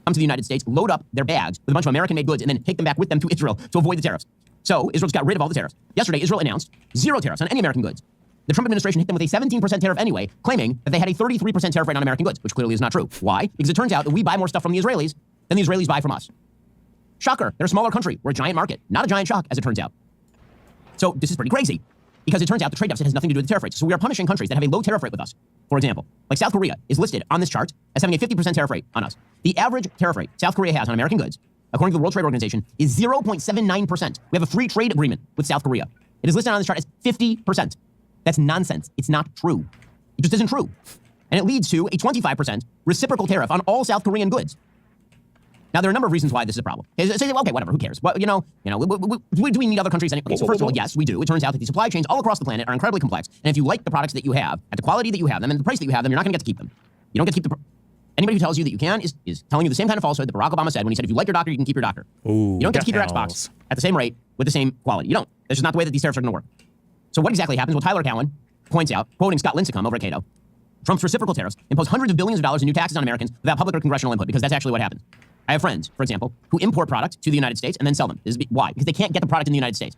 Come to the United States, load up their bags with a bunch of American-made goods, and then take them back with them to Israel to avoid the tariffs. So Israel just got rid of all the tariffs. Yesterday, Israel announced zero tariffs on any American goods. The Trump administration hit them with a 17% tariff anyway, claiming that they had a 33% tariff rate on American goods, which clearly is not true. Why? Because it turns out that we buy more stuff from the Israelis than the Israelis buy from us. Shocker, they're a smaller country. We're a giant market. Not a giant shock, as it turns out. So this is pretty crazy, because it turns out the trade deficit has nothing to do with the tariff rates. So we are punishing countries that have a low tariff rate with us. For example, like South Korea is listed on this chart as having a 50% tariff rate on us. The average tariff rate South Korea has on American goods, according to the World Trade Organization, is 0.79%. We have a free trade agreement with South Korea. It is listed on this chart as 50%. That's nonsense. It's not true. It just isn't true. And it leads to a 25% reciprocal tariff on all South Korean goods. Now, there are a number of reasons why this is a problem. Okay, whatever, who cares? Well, do we need other countries? Okay, so first of all, yes, we do. It turns out that the supply chains all across the planet are incredibly complex. And if you like the products that you have, at the quality that you have them, and the price that you have them, you're not going to get to keep them. You don't get to keep anybody who tells you that you can is telling you the same kind of falsehood that Barack Obama said when he said, if you like your doctor, you can keep your doctor. Ooh, you don't get to keep your Xbox at the same rate with the same quality. You don't. That's just not the way that these tariffs are going to work. So what exactly happens? Well, Tyler Cowen points out, quoting Scott Lincecum over at Cato, Trump's reciprocal tariffs impose hundreds of billions of dollars in new taxes on Americans without public or congressional input, because that's actually what happens. I have friends, for example, who import products to the United States and then sell them. Why? Because they can't get the product in the United States.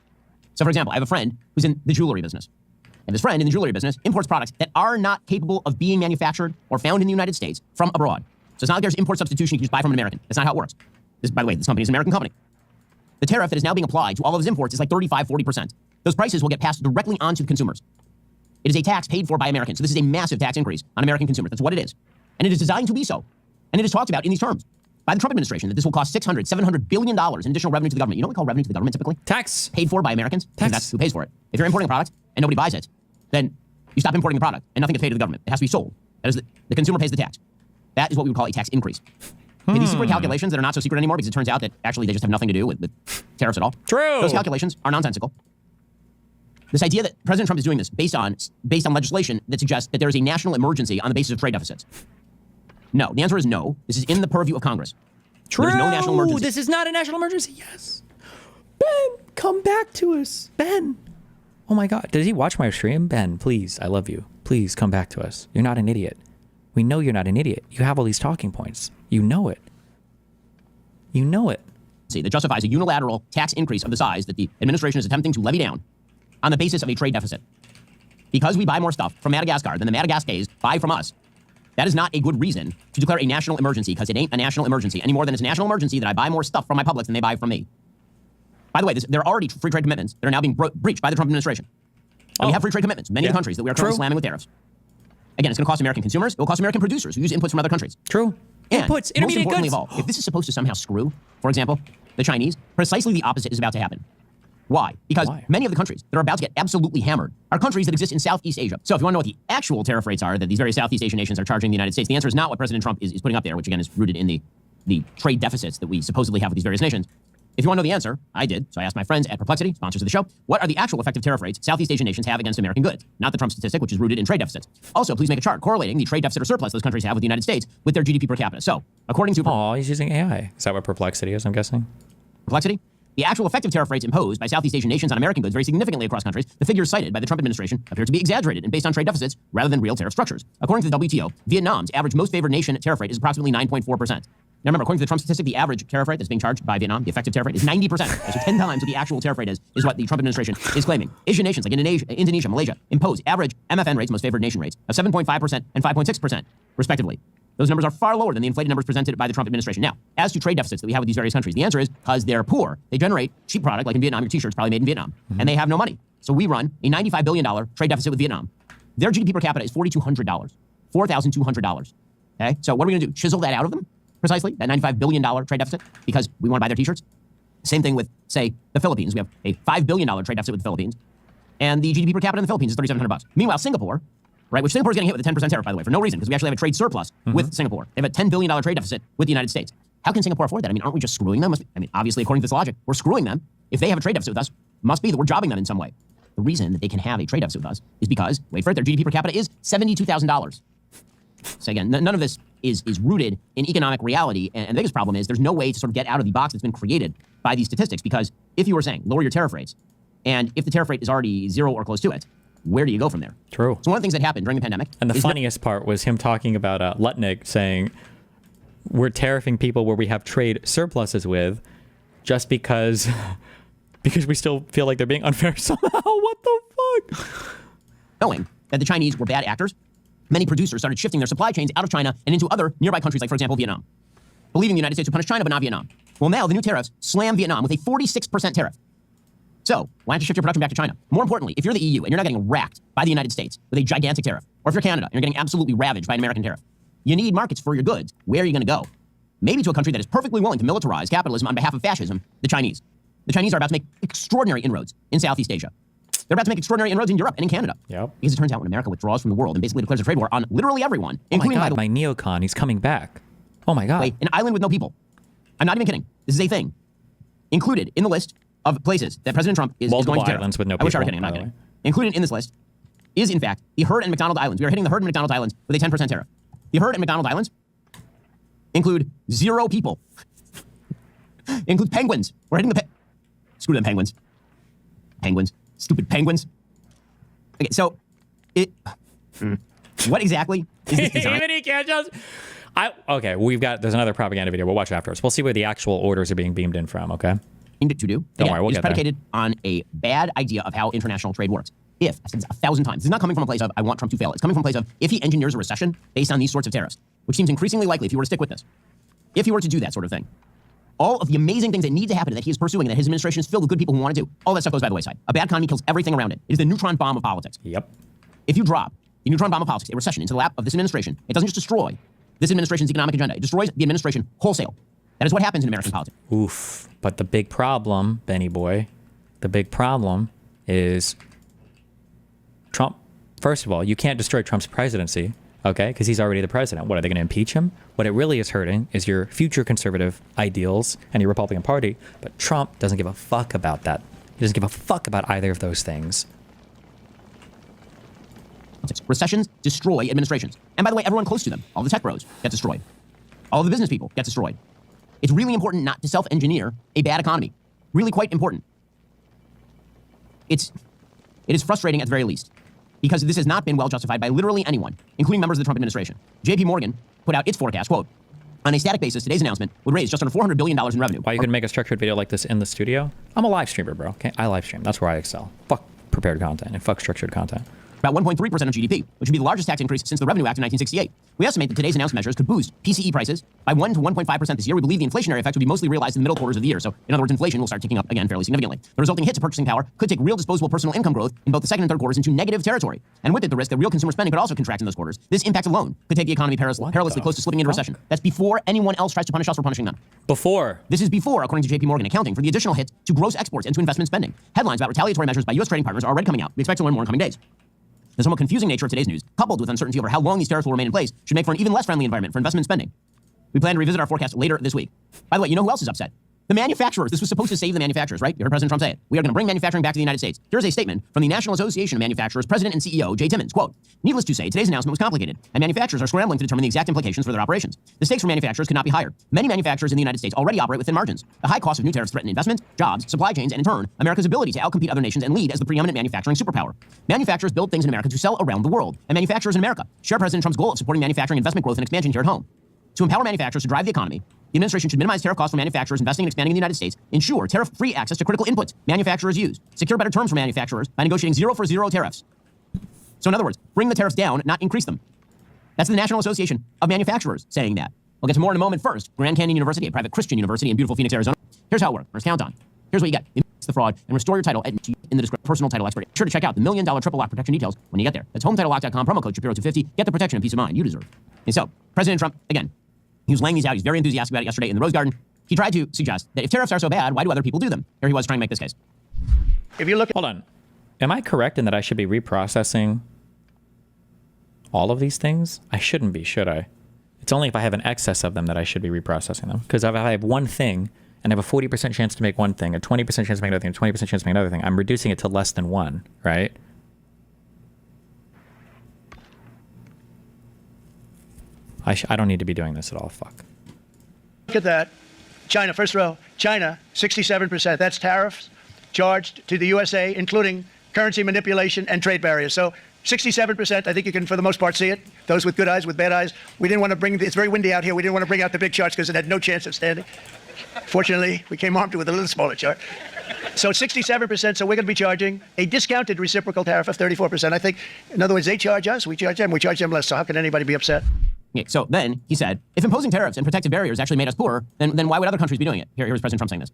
So, for example, I have a friend who's in the jewelry business. And this friend in the jewelry business imports products that are not capable of being manufactured or found in the United States from abroad. So it's not like there's import substitution you can just buy from an American. That's not how it works. By the way, this company is an American company. The tariff that is now being applied to all of his imports is like 35-40%. Those prices will get passed directly on to the consumers. It is a tax paid for by Americans. So this is a massive tax increase on American consumers. That's what it is. And it is designed to be so. And it is talked about in these terms by the Trump administration that this will cost $700 billion in additional revenue to the government. You know what we call revenue to the government typically? Tax. Paid for by Americans. Tax. That's who pays for it. If you're importing a product and nobody buys it, then you stop importing the product and nothing gets paid to the government. It has to be sold. That is the consumer pays the tax. That is what we would call a tax increase. Okay, these secret calculations that are not so secret anymore because it turns out that actually they just have nothing to do with tariffs at all. True. Those calculations are nonsensical. This idea that President Trump is doing this based on legislation that suggests that there is a national emergency on the basis of trade deficits. No, the answer is no. This is in the purview of Congress. True. There's no national emergency. This is not a national emergency. Yes. Ben, come back to us. Ben. Oh my God. Does he watch my stream? Ben, please. I love you. Please come back to us. You're not an idiot. We know you're not an idiot. You have all these talking points. You know it. You know it. That justifies a unilateral tax increase of the size that the administration is attempting to levy down on the basis of a trade deficit. Because we buy more stuff from Madagascar than the Madagascars buy from us, That is not a good reason to declare a national emergency, because it ain't a national emergency any more than it's a national emergency that I buy more stuff from my public than they buy from me. By the way, there are already free trade commitments that are now being breached by the Trump administration. And we have free trade commitments, many countries that we are currently slamming with tariffs. Again, it's going to cost American consumers. It will cost American producers who use inputs from other countries. True. And Inputs, most importantly of all, if this is supposed to somehow screw, for example, the Chinese, precisely the opposite is about to happen. Why? Because many of the countries that are about to get absolutely hammered are countries that exist in Southeast Asia. So if you want to know what the actual tariff rates are that these various Southeast Asian nations are charging the United States, the answer is not what President Trump is putting up there, which again is rooted in the trade deficits that we supposedly have with these various nations. If you want to know the answer, I did. So I asked my friends at Perplexity, sponsors of the show, what are the actual effective tariff rates Southeast Asian nations have against American goods? Not the Trump statistic, which is rooted in trade deficits. Also, please make a chart correlating the trade deficit or surplus those countries have with the United States with their GDP per capita. So, according to... Oh, he's using AI. Is that what Perplexity is, I'm guessing? Perplexity? The actual effective tariff rates imposed by Southeast Asian nations on American goods vary significantly across countries. The figures cited by the Trump administration appear to be exaggerated and based on trade deficits rather than real tariff structures. According to the WTO, Vietnam's average most favored nation tariff rate is approximately 9.4%. Now remember, according to the Trump statistic, the average tariff rate that's being charged by Vietnam, the effective tariff rate, is 90%. So 10 times what the actual tariff rate is what the Trump administration is claiming. Asian nations like Indonesia, Malaysia, impose average MFN rates, most favored nation rates, of 7.5% and 5.6%, respectively. Those numbers are far lower than the inflated numbers presented by the Trump administration. Now, as to trade deficits that we have with these various countries, the answer is because they're poor. They generate cheap product, like in Vietnam, your t-shirt's probably made in Vietnam, and they have no money. So we run a $95 billion trade deficit with Vietnam. Their GDP per capita is $4,200. $4,200. Okay? So what are we going to do? Chisel that out of them? Precisely, that $95 billion trade deficit, because we want to buy their t-shirts? Same thing with, say, the Philippines. We have a $5 billion trade deficit with the Philippines, and the GDP per capita in the Philippines is $3,700. Meanwhile, Singapore, right, which Singapore is getting hit with a 10% tariff, by the way, for no reason, because we actually have a trade surplus with Singapore. They have a $10 billion trade deficit with the United States. How can Singapore afford that? I mean, aren't we just screwing them? Obviously, according to this logic, we're screwing them. If they have a trade deficit with us, must be that we're jobbing them in some way. The reason that they can have a trade deficit with us is because, wait for it, their GDP per capita is $72,000. So again, none of this is rooted in economic reality. And the biggest problem is there's no way to sort of get out of the box that's been created by these statistics, because if you were saying lower your tariff rates, and if the tariff rate is already zero or close to it, where do you go from there? True. So one of the things that happened during the pandemic... And the funniest part was him talking about Lutnick saying, we're tariffing people where we have trade surpluses with just because we still feel like they're being unfair somehow. What the fuck? Knowing that the Chinese were bad actors, many producers started shifting their supply chains out of China and into other nearby countries, like, for example, Vietnam. Believing the United States would punish China, but not Vietnam. Well, now the new tariffs slam Vietnam with a 46% tariff. So, why don't you shift your production back to China? More importantly, if you're the EU and you're not getting racked by the United States with a gigantic tariff, or if you're Canada and you're getting absolutely ravaged by an American tariff, you need markets for your goods. Where are you going to go? Maybe to a country that is perfectly willing to militarize capitalism on behalf of fascism, the Chinese. The Chinese are about to make extraordinary inroads in Southeast Asia. They're about to make extraordinary inroads in Europe and in Canada. Yep. Because it turns out when America withdraws from the world and basically declares a trade war on literally everyone, including my neocon, he's coming back. Oh my God. Wait, an island with no people. I'm not even kidding. This is a thing. Included in the list of places that President Trump is going to tariff. Islands with no people. I wish I were kidding. I'm not kidding. Included in this list is, in fact, the Heard and McDonald Islands. We are hitting the Heard and McDonald Islands with a 10% tariff. The Heard and McDonald Islands include 0 people. Include penguins. We're hitting the screw them penguins. Penguins. Stupid penguins. Okay, so what exactly is this design? Even he can't just... Okay, there's another propaganda video. We'll watch it afterwards. We'll see where the actual orders are being beamed in from, okay? To do. Don't worry, we'll get there. It's predicated on a bad idea of how international trade works. If, I said this 1,000 times, this is not coming from a place of, I want Trump to fail. It's coming from a place of, if he engineers a recession based on these sorts of tariffs, which seems increasingly likely if you were to stick with this, if he were to do that sort of thing, all of the amazing things that need to happen that he is pursuing and that his administration is filled with good people who want to do, all that stuff goes by the wayside. A bad economy kills everything around it. It is the neutron bomb of politics. Yep. If you drop the neutron bomb of politics, a recession, into the lap of this administration, it doesn't just destroy this administration's economic agenda. It destroys the administration wholesale. That is what happens in American politics. Oof. But the big problem, Benny boy, the big problem is Trump. First of all, you can't destroy Trump's presidency, okay? Because he's already the president. What, are they going to impeach him? What it really is hurting is your future conservative ideals and your Republican Party. But Trump doesn't give a fuck about that. He doesn't give a fuck about either of those things. Recessions destroy administrations. And by the way, everyone close to them, all the tech bros, get destroyed. All the business people get destroyed. It's really important not to self-engineer a bad economy. Really quite important. It is frustrating at the very least, because this has not been well justified by literally anyone, including members of the Trump administration. JP Morgan put out its forecast, quote, on a static basis, today's announcement would raise just under $400 billion in revenue. Why you couldn't make a structured video like this in the studio? I'm a live streamer, bro. Okay, I live stream. That's where I excel. Fuck prepared content and fuck structured content. about 1.3% of GDP, which would be the largest tax increase since the Revenue Act in 1968. We estimate that today's announced measures could boost PCE prices by 1 to 1.5% this year. We believe the inflationary effect would be mostly realized in the middle quarters of the year. So, in other words, inflation will start ticking up again fairly significantly. The resulting hit to purchasing power could take real disposable personal income growth in both the second and third quarters into negative territory. And with it, the risk that real consumer spending could also contract in those quarters. This impact alone could take the economy perilously close to slipping into recession. That's before anyone else tries to punish us for punishing them. Before. This is before, according to JP Morgan, accounting for the additional hit to gross exports and to investment spending. Headlines about retaliatory measures by U.S. trading partners are already coming out. We expect to learn more in coming days. The somewhat confusing nature of today's news, coupled with uncertainty over how long these tariffs will remain in place, should make for an even less friendly environment for investment spending. We plan to revisit our forecast later this week. By the way, you know who else is upset? The manufacturers. This was supposed to save the manufacturers, right? You heard President Trump say it. We are going to bring manufacturing back to the United States. Here's a statement from the National Association of Manufacturers President and CEO, Jay Timmons. Quote, needless to say, today's announcement was complicated, and manufacturers are scrambling to determine the exact implications for their operations. The stakes for manufacturers could not be higher. Many manufacturers in the United States already operate within margins. The high cost of new tariffs threaten investment, jobs, supply chains, and in turn, America's ability to outcompete other nations and lead as the preeminent manufacturing superpower. Manufacturers build things in America to sell around the world, and manufacturers in America share President Trump's goal of supporting manufacturing investment growth and expansion here at home. To empower manufacturers to drive the economy, the administration should minimize tariff costs for manufacturers investing and expanding in the United States, ensure tariff-free access to critical inputs manufacturers use, secure better terms for manufacturers by negotiating zero-for-zero tariffs. So in other words, bring the tariffs down, not increase them. That's the National Association of Manufacturers saying that. We'll get to more in a moment. First, Grand Canyon University, a private Christian university in beautiful Phoenix, Arizona. Here's how it works. First countdown. Here's what you get. It's the fraud and restore your title in the description. Personal title expert. Be sure to check out the $1 million triple lock protection details when you get there. That's HomeTitleLock.com, promo code Shapiro250. Get the protection and peace of mind you deserve. And so, President Trump, again, he was laying these out. He's very enthusiastic about it yesterday in the Rose Garden. He tried to suggest that if tariffs are so bad, why do other people do them? Here he was trying to make this case. If you look at... Hold on. Am I correct in that I should be reprocessing all of these things? I shouldn't be, should I? It's only if I have an excess of them that I should be reprocessing them. Because if I have one thing and I have a 40% chance to make one thing, a 20% chance to make another thing, a 20% chance to make another thing, I'm reducing it to less than one, right? I don't need to be doing this at all. Fuck. Look at that. China, first row. China, 67%. That's tariffs charged to the USA, including currency manipulation and trade barriers. So 67%, I think you can, for the most part, see it. Those with good eyes, with bad eyes. We didn't want to bring, it's very windy out here. We didn't want to bring out the big charts because it had no chance of standing. Fortunately, we came armed with a little smaller chart. So 67%, so we're going to be charging a discounted reciprocal tariff of 34%. I think, in other words, they charge us, we charge them less. So how can anybody be upset? Okay, so then he said, if imposing tariffs and protective barriers actually made us poorer, then why would other countries be doing it? Here's President Trump saying this.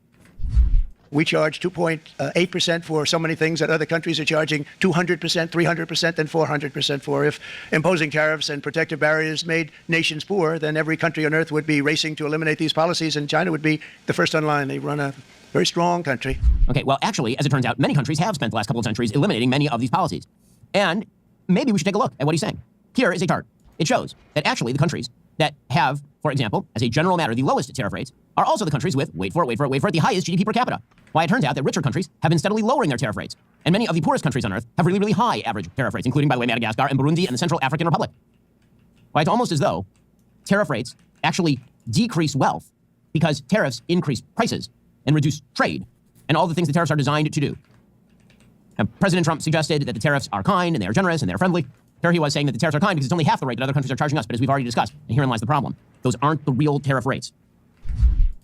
We charge 2.8% for so many things that other countries are charging 200%, 300%, and 400% for. If imposing tariffs and protective barriers made nations poor, then every country on earth would be racing to eliminate these policies, and China would be the first on line. They run a very strong country. Okay, well, actually, as it turns out, many countries have spent the last couple of centuries eliminating many of these policies. And maybe we should take a look at what he's saying. Here is a chart. It shows that actually the countries that have, for example, as a general matter, the lowest tariff rates are also the countries with, wait for it, the highest GDP per capita. Why it turns out that richer countries have been steadily lowering their tariff rates. And many of the poorest countries on earth have really, really high average tariff rates, including, by the way, Madagascar and Burundi and the Central African Republic. Why it's almost as though tariff rates actually decrease wealth because tariffs increase prices and reduce trade and all the things the tariffs are designed to do. Now, President Trump suggested that the tariffs are kind and they are generous and they are friendly. Here he was saying that the tariffs are kind because it's only half the rate that other countries are charging us. But as we've already discussed, and herein lies the problem, those aren't the real tariff rates.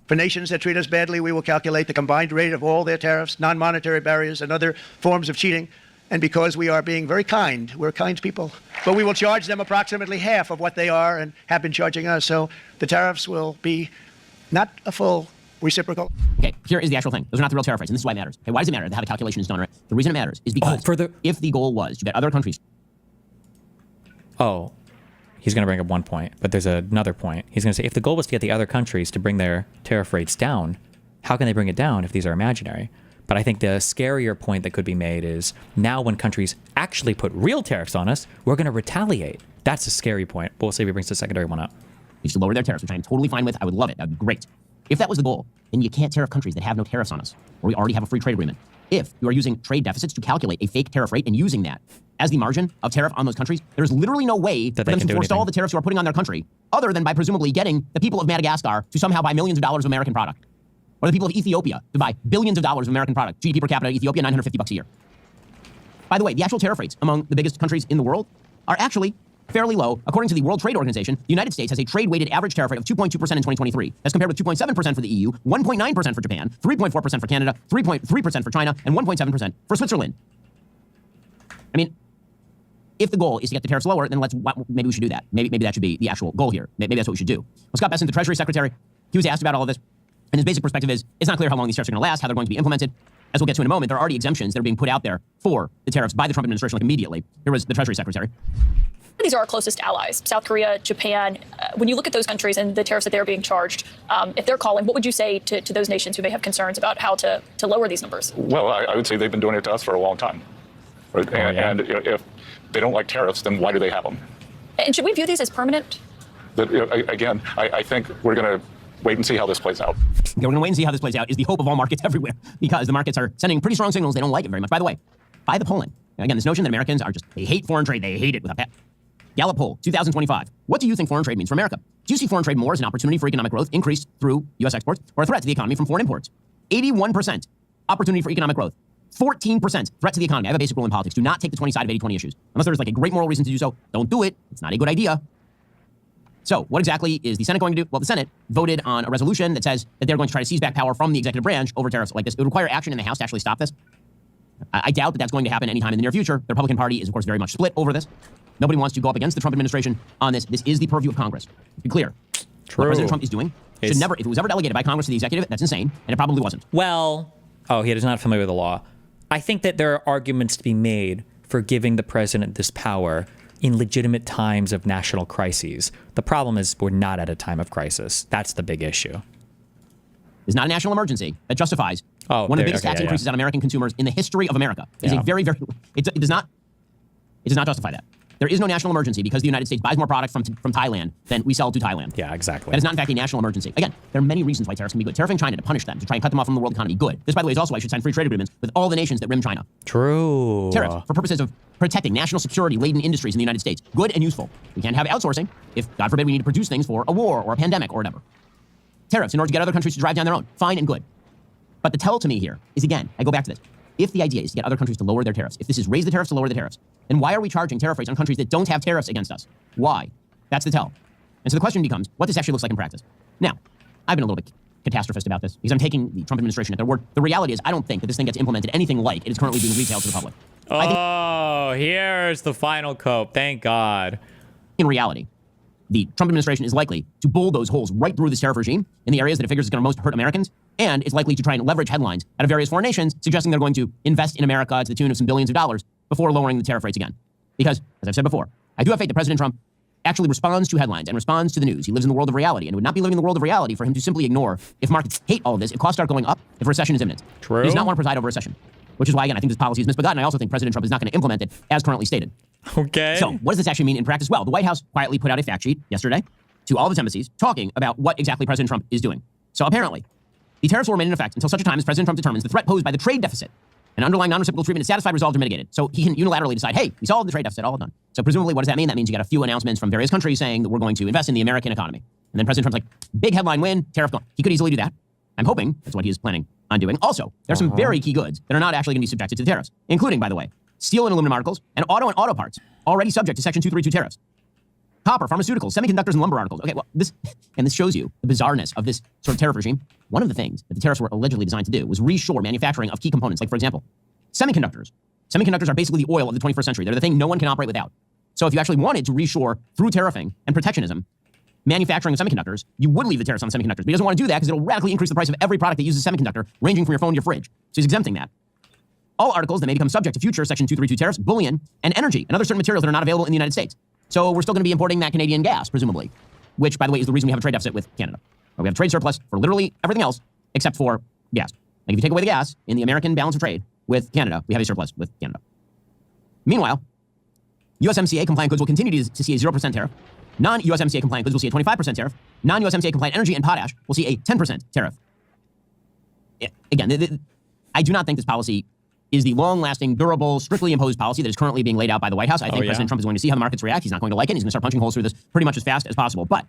For nations that treat us badly, we will calculate the combined rate of all their tariffs, non-monetary barriers, and other forms of cheating. And because we are being very kind, we're kind people, but we will charge them approximately half of what they are and have been charging us. So the tariffs will be not a full reciprocal. Okay, here is the actual thing. Those are not the real tariff rates, and this is why it matters. Okay, why does it matter how the calculation is done, right? The reason it matters is because if the goal was to get other countries... Oh, he's going to bring up one point, but there's another point. He's going to say, if the goal was to get the other countries to bring their tariff rates down, how can they bring it down if these are imaginary? But I think the scarier point that could be made is now when countries actually put real tariffs on us, we're going to retaliate. That's a scary point. But we'll see if he brings the secondary one up. They should lower their tariffs, which I'm totally fine with. I would love it. That would be great. If that was the goal, then you can't tariff countries that have no tariffs on us, or we already have a free trade agreement. If you are using trade deficits to calculate a fake tariff rate and using that as the margin of tariff on those countries, there's literally no way for them to forestall the tariffs you are putting on their country, other than by presumably getting the people of Madagascar to somehow buy millions of dollars of American product, or the people of Ethiopia to buy billions of dollars of American product. GDP per capita, Ethiopia, $950 a year. By the way, the actual tariff rates among the biggest countries in the world are actually fairly low. According to the World Trade Organization, the United States has a trade-weighted average tariff rate of 2.2% in 2023. That's compared with 2.7% for the EU, 1.9% for Japan, 3.4% for Canada, 3.3% for China, and 1.7% for Switzerland. I mean, if the goal is to get the tariffs lower, then maybe we should do that. Maybe that should be the actual goal here. Maybe that's what we should do. Well, Scott Bessent, the Treasury Secretary, he was asked about all of this, and his basic perspective is it's not clear how long these tariffs are going to last, how they're going to be implemented. As we'll get to in a moment, there are already exemptions that are being put out there for the tariffs by the Trump administration, like immediately. Here was the Treasury Secretary. These are our closest allies, South Korea, Japan. When you look at those countries and the tariffs that they're being charged, if they're calling, what would you say to those nations who may have concerns about how to lower these numbers? Well, I would say they've been doing it to us for a long time. Right? And if they don't like tariffs, then why do they have them? And should we view these as permanent? Again, I think we're going to wait and see how this plays out. Okay, we're going to wait and see how this plays out is the hope of all markets everywhere, because the markets are sending pretty strong signals. They don't like it very much. By the way, by the polling, again, this notion that Americans are they hate foreign trade, they hate it without that. Gallup poll, 2025. What do you think foreign trade means for America? Do you see foreign trade more as an opportunity for economic growth increased through U.S. exports or a threat to the economy from foreign imports? 81% opportunity for economic growth. 14% threat to the economy. I have a basic rule in politics. Do not take the 20 side of 80-20 issues. Unless there's like a great moral reason to do so, don't do it. It's not a good idea. So what exactly is the Senate going to do? Well, the Senate voted on a resolution that says that they're going to try to seize back power from the executive branch over tariffs like this. It would require action in the House to actually stop this. I doubt that that's going to happen anytime in the near future. The Republican Party is, of course, very much split over this. Nobody wants to go up against the Trump administration on this. This is the purview of Congress. To be clear, True. What President Trump is doing should never, if it was ever delegated by Congress to the executive, that's insane, and it probably wasn't. Well, he is not familiar with the law. I think that there are arguments to be made for giving the president this power in legitimate times of national crises. The problem is we're not at a time of crisis. That's the big issue. It's not a national emergency that justifies one of the biggest tax increases on American consumers in the history of America. It's a very, very, it does not justify that. There is no national emergency because the United States buys more product from Thailand than we sell to Thailand. Yeah, exactly. That is not, in fact, a national emergency. Again, there are many reasons why tariffs can be good. Tariffing China to punish them, to try and cut them off from the world economy, good. This, by the way, is also why you should sign free trade agreements with all the nations that rim China. True. Tariffs, for purposes of protecting national security-laden industries in the United States, good and useful. We can't have outsourcing if, God forbid, we need to produce things for a war or a pandemic or whatever. Tariffs in order to get other countries to drive down their own, fine and good. But the tell to me here is, again, I go back to this. If the idea is to get other countries to lower their tariffs, if this is raise the tariffs to lower the tariffs, then why are we charging tariff rates on countries that don't have tariffs against us? Why? That's the tell. And so the question becomes, what this actually looks like in practice. Now, I've been a little bit catastrophist about this because I'm taking the Trump administration at their word. The reality is I don't think that this thing gets implemented anything like it is currently being retailed to the public. Here's the final cope. Thank God. In reality, the Trump administration is likely to bulldoze holes right through this tariff regime in the areas that it figures is going to most hurt Americans, and it's likely to try and leverage headlines out of various foreign nations suggesting they're going to invest in America to the tune of some billions of dollars before lowering the tariff rates again. Because, as I've said before, I do have faith that President Trump actually responds to headlines and responds to the news. He lives in the world of reality, and it would not be living in the world of reality for him to simply ignore if markets hate all of this, if costs start going up, if recession is imminent. True. He does not want to preside over recession, which is why, again, I think this policy is misbegotten. I also think President Trump is not going to implement it as currently stated. Okay. So what does this actually mean in practice? Well, the White House quietly put out a fact sheet yesterday to all of its embassies talking about what exactly President Trump is doing. So apparently, the tariffs will remain in effect until such a time as President Trump determines the threat posed by the trade deficit and underlying non-reciprocal treatment is satisfied, resolved, or mitigated. So he can unilaterally decide, hey, we solved the trade deficit, all done. So presumably, what does that mean? That means you got a few announcements from various countries saying that we're going to invest in the American economy. And then President Trump's like, big headline win, tariff gone. He could easily do that. I'm hoping that's what he is planning on doing. Also, there's some very key goods that are not actually going to be subjected to the tariffs, including, by the way, steel and aluminum articles and auto parts already subject to Section 232 tariffs. Copper, pharmaceuticals, semiconductors, and lumber articles. Okay, well, this shows you the bizarreness of this sort of tariff regime. One of the things that the tariffs were allegedly designed to do was reshore manufacturing of key components. Like, for example, semiconductors. Semiconductors are basically the oil of the 21st century. They're the thing no one can operate without. So if you actually wanted to reshore through tariffing and protectionism manufacturing of semiconductors, you would leave the tariffs on semiconductors. But he doesn't want to do that because it'll radically increase the price of every product that uses a semiconductor, ranging from your phone to your fridge. So he's exempting that. All articles that may become subject to future Section 232 tariffs, bullion, and energy, and other certain materials that are not available in the United States. So we're still going to be importing that Canadian gas, presumably, which, by the way, is the reason we have a trade deficit with Canada. We have a trade surplus for literally everything else except for gas. Like if you take away the gas in the American balance of trade with Canada, we have a surplus with Canada. Meanwhile, USMCA compliant goods will continue to see a 0% tariff. Non-USMCA compliant goods will see a 25% tariff. Non-USMCA compliant energy and potash will see a 10% tariff. Again, I do not think this policy is the long-lasting, durable, strictly imposed policy that is currently being laid out by the White House. I think President Trump is going to see how the markets react. He's not going to like it. He's going to start punching holes through this pretty much as fast as possible. But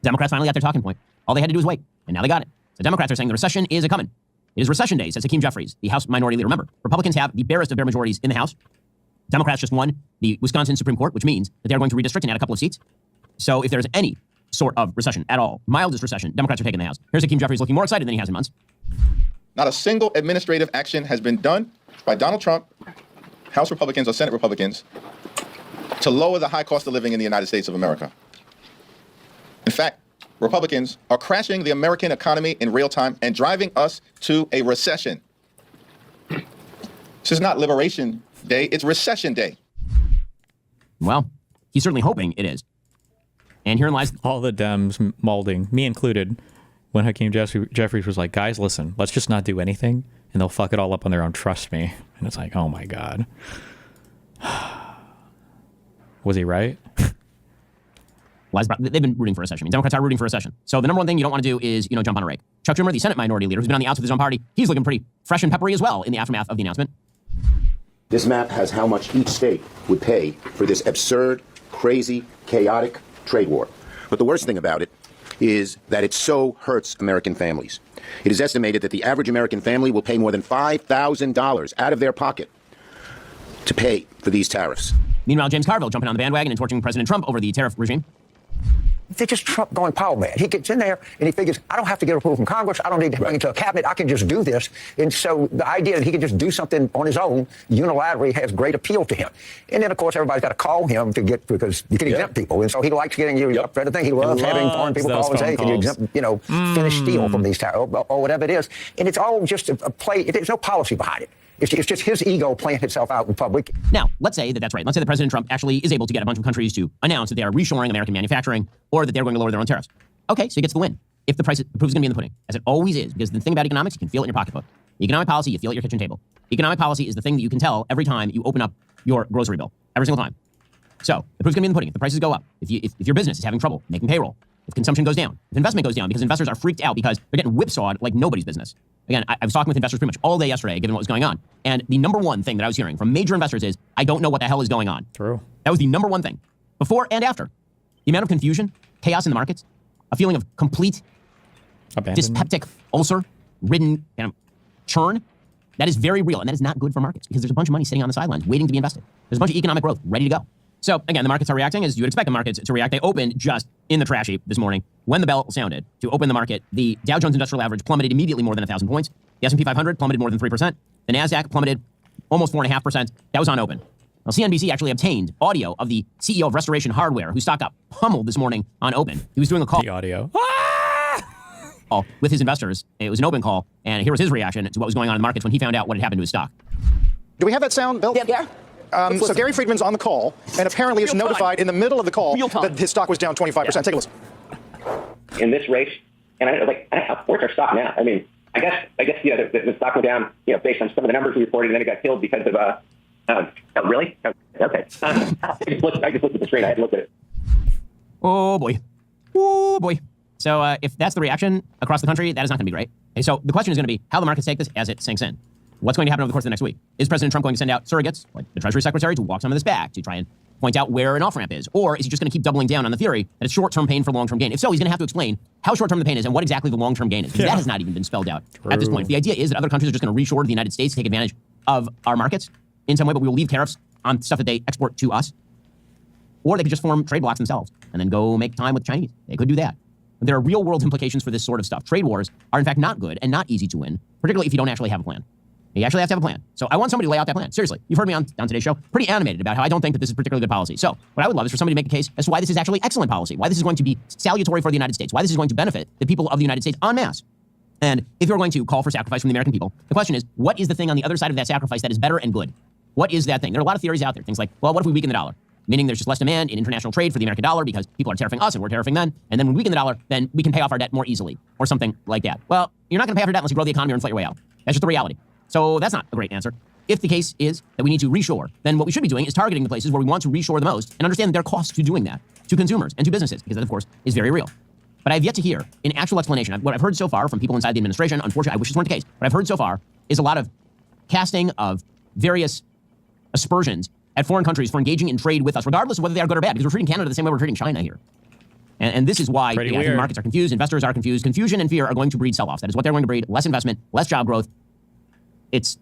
Democrats finally got their talking point. All they had to do was wait, and now they got it. So Democrats are saying the recession is a-coming. It is recession day, says Hakeem Jeffries, the House Minority Leader. Remember, Republicans have the barest of bare majorities in the House. Democrats just won the Wisconsin Supreme Court, which means that they're going to redistrict and add a couple of seats. So if there's any sort of recession at all, mildest recession, Democrats are taking the House. Here's Hakeem Jeffries looking more excited than he has in months. Not a single administrative action has been done by Donald Trump, House Republicans or Senate Republicans to lower the high cost of living in the United States of America. In fact, Republicans are crashing the American economy in real time and driving us to a recession. This is not Liberation Day, it's Recession Day. Well, he's certainly hoping it is. And herein lies all the Dems molding, me included, when Hakeem Jeffries was like, guys, listen, let's just not do anything and they'll fuck it all up on their own, trust me. And it's like, oh my God. Was he right? They've been rooting for a recession. I mean, Democrats are rooting for a recession. So the number one thing you don't want to do is, jump on a rake. Chuck Schumer, the Senate minority leader, who's been on the outs with his own party, he's looking pretty fresh and peppery as well in the aftermath of the announcement. This map has how much each state would pay for this absurd, crazy, chaotic trade war. But the worst thing about it is that it so hurts American families. It is estimated that the average American family will pay more than $5,000 out of their pocket to pay for these tariffs. Meanwhile, James Carville jumping on the bandwagon and torching President Trump over the tariff regime. They're just Trump going power mad. He gets in there and he figures, I don't have to get approval from Congress. I don't need to bring it to a cabinet. I can just do this. And so the idea that he can just do something on his own unilaterally has great appeal to him. And then, of course, everybody's got to call him to get, because you can exempt people. And so he likes getting you up for the thing. He loves having foreign people call and say, can you exempt, finished steel from these tariffs or whatever it is. And it's all just a play. There's no policy behind it. It's just his ego playing itself out in public. Now, let's say that that's right. Let's say that President Trump actually is able to get a bunch of countries to announce that they are reshoring American manufacturing or that they're going to lower their own tariffs. Okay, so he gets the win. If the proof is going to be in the pudding, as it always is, because the thing about economics, you can feel it in your pocketbook. Economic policy, you feel it at your kitchen table. Economic policy is the thing that you can tell every time you open up your grocery bill, every single time. So the proof's going to be in the pudding. If the prices go up, if your business is having trouble making payroll, if consumption goes down, if investment goes down, because investors are freaked out because they're getting whipsawed like nobody's business. Again, I was talking with investors pretty much all day yesterday, given what was going on. And the number one thing that I was hearing from major investors is, I don't know what the hell is going on. True. That was the number one thing. Before and after. The amount of confusion, chaos in the markets, a feeling of complete dyspeptic, ulcer-ridden churn, that is very real. And that is not good for markets because there's a bunch of money sitting on the sidelines waiting to be invested. There's a bunch of economic growth ready to go. So, again, the markets are reacting as you would expect the markets to react. They opened just in the trash heap this morning. When the bell sounded to open the market, the Dow Jones Industrial Average plummeted immediately more than 1,000 points. The S&P 500 plummeted more than 3%. The NASDAQ plummeted almost 4.5%. That was on open. Now, CNBC actually obtained audio of the CEO of Restoration Hardware, whose stock got pummeled this morning on open. He was doing a call. The audio. With his investors. It was an open call, and here was his reaction to what was going on in the markets when he found out what had happened to his stock. Do we have that sound, Bill? Yeah. So Gary Friedman's on the call, and apparently is notified in the middle of the call that his stock was down 25%. Yeah. Take a listen. In this race, and where's our stock now? I mean, I guess the stock went down, based on some of the numbers we reported, and then it got killed because of really? Okay. I just looked at the screen. I had to look at it. Oh boy. So if that's the reaction across the country, that is not going to be great. Okay, so the question is going to be how the markets take this as it sinks in. What's going to happen over the course of the next week? Is President Trump going to send out surrogates, like the Treasury Secretary, to walk some of this back, to try and point out where an off-ramp is? Or is he just going to keep doubling down on the theory that it's short-term pain for long-term gain? If so, he's going to have to explain how short-term the pain is and what exactly the long-term gain is. Because that has not even been spelled out at this point. The idea is that other countries are just going to reshore to the United States to take advantage of our markets in some way, but we will leave tariffs on stuff that they export to us. Or they could just form trade blocks themselves and then go make time with the Chinese. They could do that. There are real-world implications for this sort of stuff. Trade wars are, in fact, not good and not easy to win, particularly if you don't actually have a plan. You actually have to have a plan. So I want somebody to lay out that plan. Seriously, you've heard me on today's show, pretty animated about how I don't think that this is particularly good policy. So what I would love is for somebody to make a case as to why this is actually excellent policy, why this is going to be salutary for the United States, why this is going to benefit the people of the United States en masse. And if you're going to call for sacrifice from the American people, the question is, what is the thing on the other side of that sacrifice that is better and good? What is that thing? There are a lot of theories out there. Things like, well, what if we weaken the dollar? Meaning there's just less demand in international trade for the American dollar because people are tariffing us and we're tariffing them. And then when we weaken the dollar, then we can pay off our debt more easily or something like that. Well, you're not going to pay off your debt unless you grow the economy or inflate your way out. That's just the reality. So that's not a great answer. If the case is that we need to reshore, then what we should be doing is targeting the places where we want to reshore the most and understand that there are costs to doing that to consumers and to businesses, because that, of course, is very real. But I have yet to hear an actual explanation. What I've heard so far from people inside the administration, unfortunately, I wish this weren't the case, what I've heard so far is a lot of casting of various aspersions at foreign countries for engaging in trade with us, regardless of whether they are good or bad, because we're treating Canada the same way we're treating China here. And this is why I think markets are confused, investors are confused. Confusion and fear are going to breed sell-offs. That is what they're going to breed: less investment, less job growth. This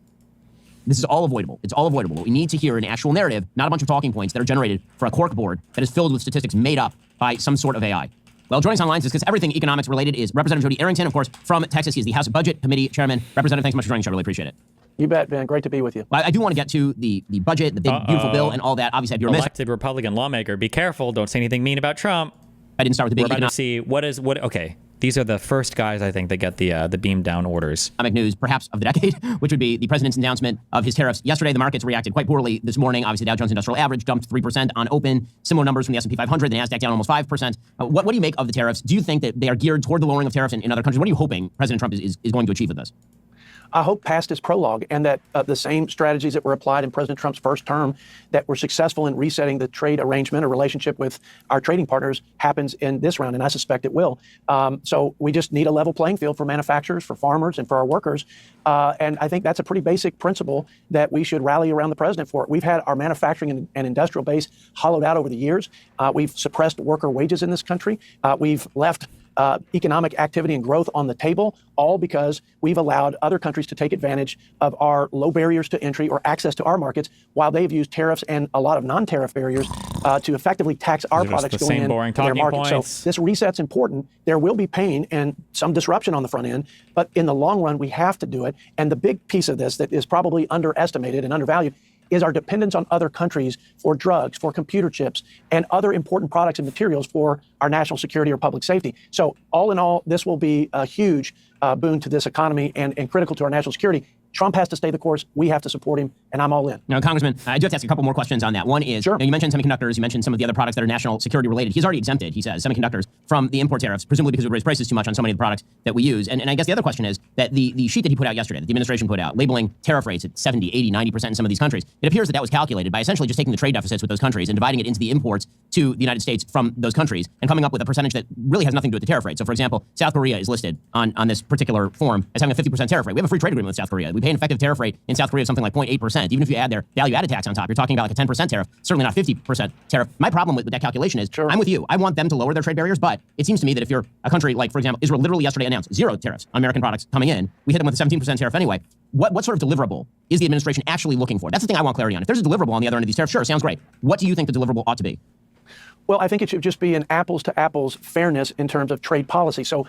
is all avoidable. It's all avoidable. What we need to hear an actual narrative, not a bunch of talking points that are generated for a cork board that is filled with statistics made up by some sort of AI. Well, joining us online to discuss everything economics related is Representative Jody Arrington, of course, from Texas. He's the House Budget Committee Chairman. Representative, thanks so much for joining the show. I really appreciate it. You bet, Ben. Great to be with you. Well, I do want to get to the budget, the big, beautiful bill, and all that. Obviously, I'd be remiss. Elected Republican lawmaker, be careful. Don't say anything mean about Trump. I didn't start with the big. We're about to see okay. These are the first guys, I think, that get the beam down orders. Economic news, perhaps, of the decade, which would be the president's announcement of his tariffs. Yesterday, the markets reacted quite poorly. This morning, obviously, Dow Jones Industrial Average dumped 3% on open. Similar numbers from the S&P 500. The NASDAQ down almost 5%. What do you make of the tariffs? Do you think that they are geared toward the lowering of tariffs in other countries? What are you hoping President Trump is going to achieve with this? I hope past his prologue, and that the same strategies that were applied in President Trump's first term that were successful in resetting the trade arrangement or relationship with our trading partners happens in this round, and I suspect it will. So we just need a level playing field for manufacturers, for farmers, and for our workers. And I think that's a pretty basic principle that we should rally around the president for. We've had our manufacturing and industrial base hollowed out over the years. We've suppressed worker wages in this country. We've left economic activity and growth on the table, all because we've allowed other countries to take advantage of our low barriers to entry or access to our markets, while they've used tariffs and a lot of non-tariff barriers to effectively tax our products going in their market. So this reset's important. There will be pain and some disruption on the front end, but in the long run, we have to do it. And the big piece of this that is probably underestimated and undervalued is our dependence on other countries for drugs, for computer chips, and other important products and materials for our national security or public safety. So all in all, this will be a huge boon to this economy and critical to our national security. Trump has to stay the course. We have to support him, and I'm all in. Now, Congressman, I do have to ask a couple more questions on that. One is, you mentioned semiconductors, you mentioned some of the other products that are national security related. He's already exempted, he says, semiconductors from the import tariffs, presumably because it would raise prices too much on so many of the products that we use. And I guess the other question is that the sheet that he put out yesterday, that the administration put out, labeling tariff rates at 70, 80, 90% in some of these countries, it appears that was calculated by essentially just taking the trade deficits with those countries and dividing it into the imports to the United States from those countries and coming up with a percentage that really has nothing to do with the tariff rate. So, for example, South Korea is listed on this particular form as having a 50% tariff rate. We have a free trade agreement with South Korea. We pay an effective tariff rate in South Korea of something like 0.8%. Even if you add their value-added tax on top, you're talking about like a 10% tariff, certainly not 50% tariff. My problem with that calculation is, I'm with you. I want them to lower their trade barriers, but it seems to me that if you're a country like, for example, Israel literally yesterday announced 0 tariffs on American products coming in. We hit them with a 17% tariff anyway. What sort of deliverable is the administration actually looking for? That's the thing I want clarity on. If there's a deliverable on the other end of these tariffs, sure, sounds great. What do you think the deliverable ought to be? Well, I think it should just be an apples-to-apples fairness in terms of trade policy. So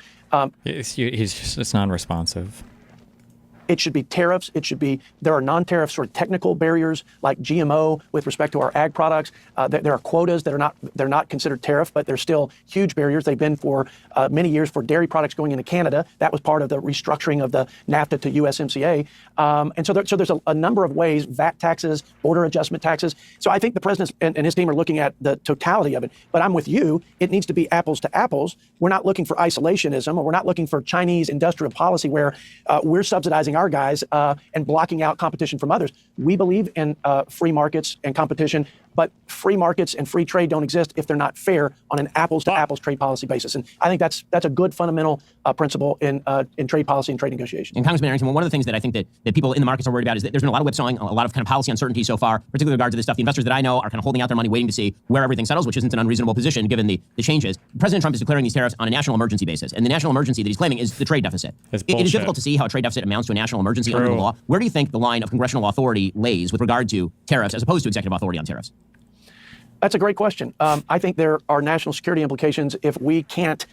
it's non-responsive. It should be tariffs. It should be, there are non-tariff sort of technical barriers like GMO with respect to our ag products. There are quotas that they're not considered tariff, but they're still huge barriers. They've been for many years for dairy products going into Canada. That was part of the restructuring of the NAFTA to USMCA. And so there's a number of ways, VAT taxes, border adjustment taxes. So I think the president and his team are looking at the totality of it. But I'm with you. It needs to be apples to apples. We're not looking for isolationism, or we're not looking for Chinese industrial policy where we're subsidizing our guys and blocking out competition from others. We believe in free markets and competition, but free markets and free trade don't exist if they're not fair on an apples-to-apples trade policy basis. And I think that's a good fundamental principle in trade policy and trade negotiations. And Congressman Arrington, one of the things that I think that people in the markets are worried about is that there's been a lot of whipsawing, a lot of kind of policy uncertainty so far, particularly with regard to this stuff. The investors that I know are kind of holding out their money, waiting to see where everything settles, which isn't an unreasonable position given the changes. President Trump is declaring these tariffs on a national emergency basis, and the national emergency that he's claiming is the trade deficit. It is difficult to see how a trade deficit amounts to a national emergency under the law. Where do you think the line of congressional authority lays with regard to tariffs as opposed to executive authority on tariffs? That's a great question. I think there are national security implications if we can't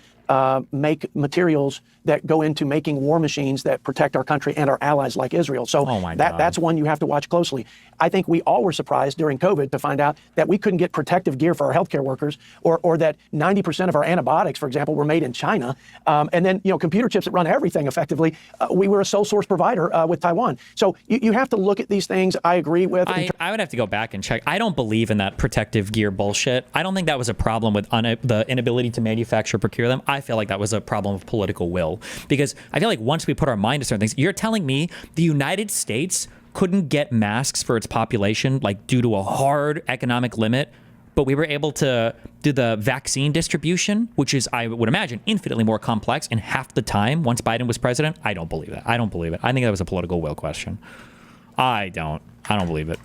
make materials that go into making war machines that protect our country and our allies like Israel. So that's one you have to watch closely. I think we all were surprised during COVID to find out that we couldn't get protective gear for our healthcare workers, or that 90% of our antibiotics, for example, were made in China. And then, computer chips that run everything effectively, we were a sole source provider with Taiwan. So you have to look at these things. I agree with. I would have to go back and check. I don't believe in that protective gear bullshit. I don't think that was a problem with the inability to manufacture, procure them. I feel like that was a problem of political will, because I feel like once we put our mind to certain things, you're telling me the United States couldn't get masks for its population, like due to a hard economic limit, but we were able to do the vaccine distribution, which is, I would imagine, infinitely more complex in half the time once Biden was president. I don't believe that. I don't believe it. I think that was a political will question. I don't believe it.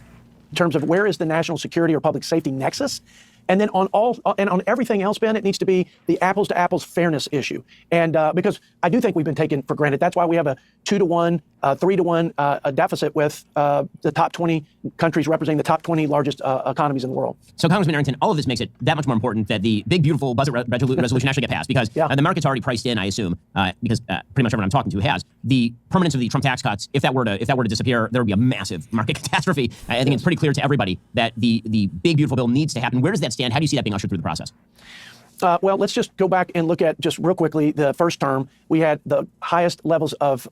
In terms of where is the national security or public safety nexus? And then on everything else, Ben, it needs to be the apples-to-apples fairness issue. And because I do think we've been taken for granted. That's why we have a 2-to-1 3-to-1 a deficit with the top 20 countries representing the top 20 largest economies in the world. So, Congressman Arrington, all of this makes it that much more important that the big, beautiful budget resolution actually get passed, because the market's already priced in, I assume, because pretty much everyone I'm talking to has, the permanence of the Trump tax cuts. If that were to disappear, there would be a massive market catastrophe. I think it's pretty clear to everybody that the big, beautiful bill needs to happen. Where does that stand? How do you see that being ushered through the process? Well, let's just go back and look at, just real quickly, the first term. We had the highest levels of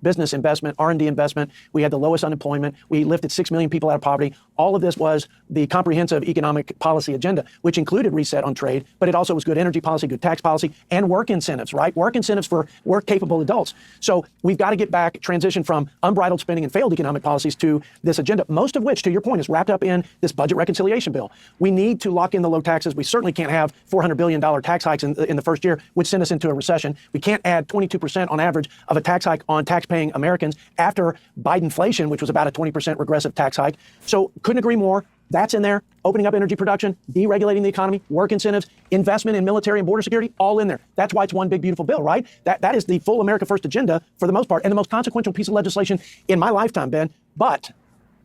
business investment, R&D investment. We had the lowest unemployment. We lifted 6 million people out of poverty. All of this was the comprehensive economic policy agenda, which included reset on trade, but it also was good energy policy, good tax policy, and work incentives, right? Work incentives for work-capable adults. So we've got to get back, transition from unbridled spending and failed economic policies to this agenda, most of which, to your point, is wrapped up in this budget reconciliation bill. We need to lock in the low taxes. We certainly can't have $400 billion tax hikes in the first year, which send us into a recession. We can't add 22% on average of a tax hike on tax-paying Americans after Bidenflation, which was about a 20% regressive tax hike. So couldn't agree more. That's in there. Opening up energy production, deregulating the economy, work incentives, investment in military and border security, all in there. That's why it's one big, beautiful bill, right? That is the full America First agenda for the most part, and the most consequential piece of legislation in my lifetime, Ben. But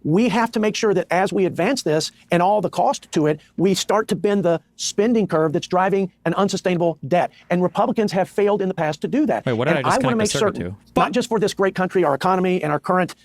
we have to make sure that as we advance this and all the cost to it, we start to bend the spending curve that's driving an unsustainable debt. And Republicans have failed in the past to do that. Wait, what did and I just want to make connect the certain, circuit to? not just for this great country, our economy, and our current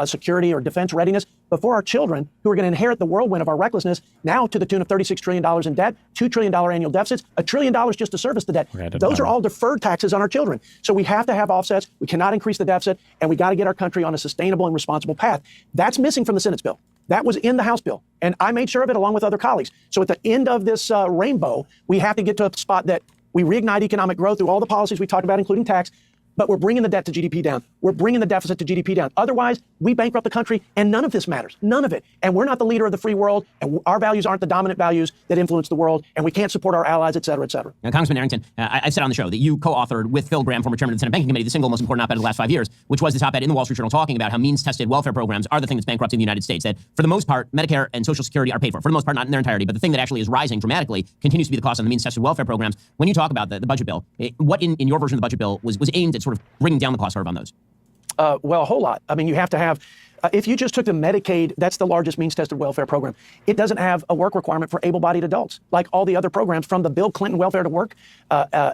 security or defense readiness, but for our children who are going to inherit the whirlwind of our recklessness, now to the tune of $36 trillion in debt, $2 trillion annual deficits, $1 trillion just to service the debt. Those are all deferred taxes on our children. So we have to have offsets. We cannot increase the deficit, and we got to get our country on a sustainable and responsible path. That's missing from the Senate's bill. That was in the House bill, and I made sure of it along with other colleagues. So at the end of this rainbow, we have to get to a spot that we reignite economic growth through all the policies we talked about, including tax, but we're bringing the debt to GDP down. We're bringing the deficit to GDP down. Otherwise, we bankrupt the country, and none of this matters. None of it. And we're not the leader of the free world, and our values aren't the dominant values that influence the world, and we can't support our allies, et cetera, et cetera. Now, Congressman Arrington, I said on the show that you co-authored with Phil Gramm, former chairman of the Senate Banking Committee, the single most important op-ed of the last 5 years, which was this op-ed in the Wall Street Journal talking about how means-tested welfare programs are the thing that's bankrupting the United States. That for the most part, Medicare and Social Security are paid for the most part, not in their entirety, but the thing that actually is rising dramatically continues to be the cost of the means-tested welfare programs. When you talk about the budget bill, what in your version of the budget bill was aimed at sort of bringing down the cost curve on those? Well, a whole lot. I mean, you have to have, if you just took the Medicaid, that's the largest means-tested welfare program. It doesn't have a work requirement for able-bodied adults, like all the other programs from the Bill Clinton welfare to work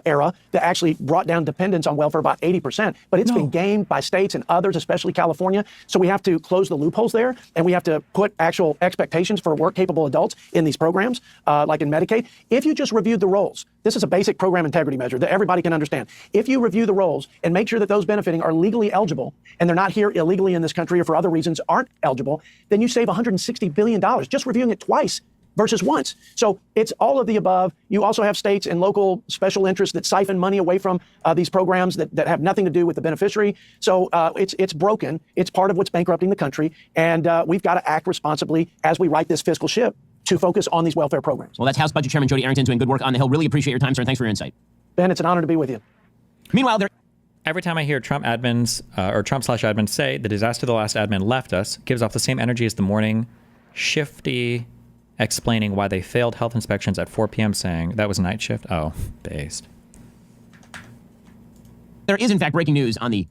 era that actually brought down dependence on welfare by 80%. But it's been gamed by states and others, especially California. So we have to close the loopholes there, and we have to put actual expectations for work-capable adults in these programs, like in Medicaid. If you just reviewed the roles, this is a basic program integrity measure that everybody can understand. If you review the roles and make sure that those benefiting are legally eligible, and they're not here illegally in this country or for other reasons aren't eligible, then you save $160 billion just reviewing it twice versus once. So it's all of the above. You also have states and local special interests that siphon money away from these programs that have nothing to do with the beneficiary. So it's broken. It's part of what's bankrupting the country. And we've got to act responsibly as we right this fiscal ship to focus on these welfare programs. Well, that's House Budget Chairman Jody Arrington doing good work on the Hill. Really appreciate your time, sir, and thanks for your insight. Ben, it's an honor to be with you. Meanwhile, every time I hear Trump admins or Trump/admins say the disaster the last admin left us gives off the same energy as the morning shifty explaining why they failed health inspections at 4 p.m. saying that was night shift. Oh, based. There is, in fact, breaking news on the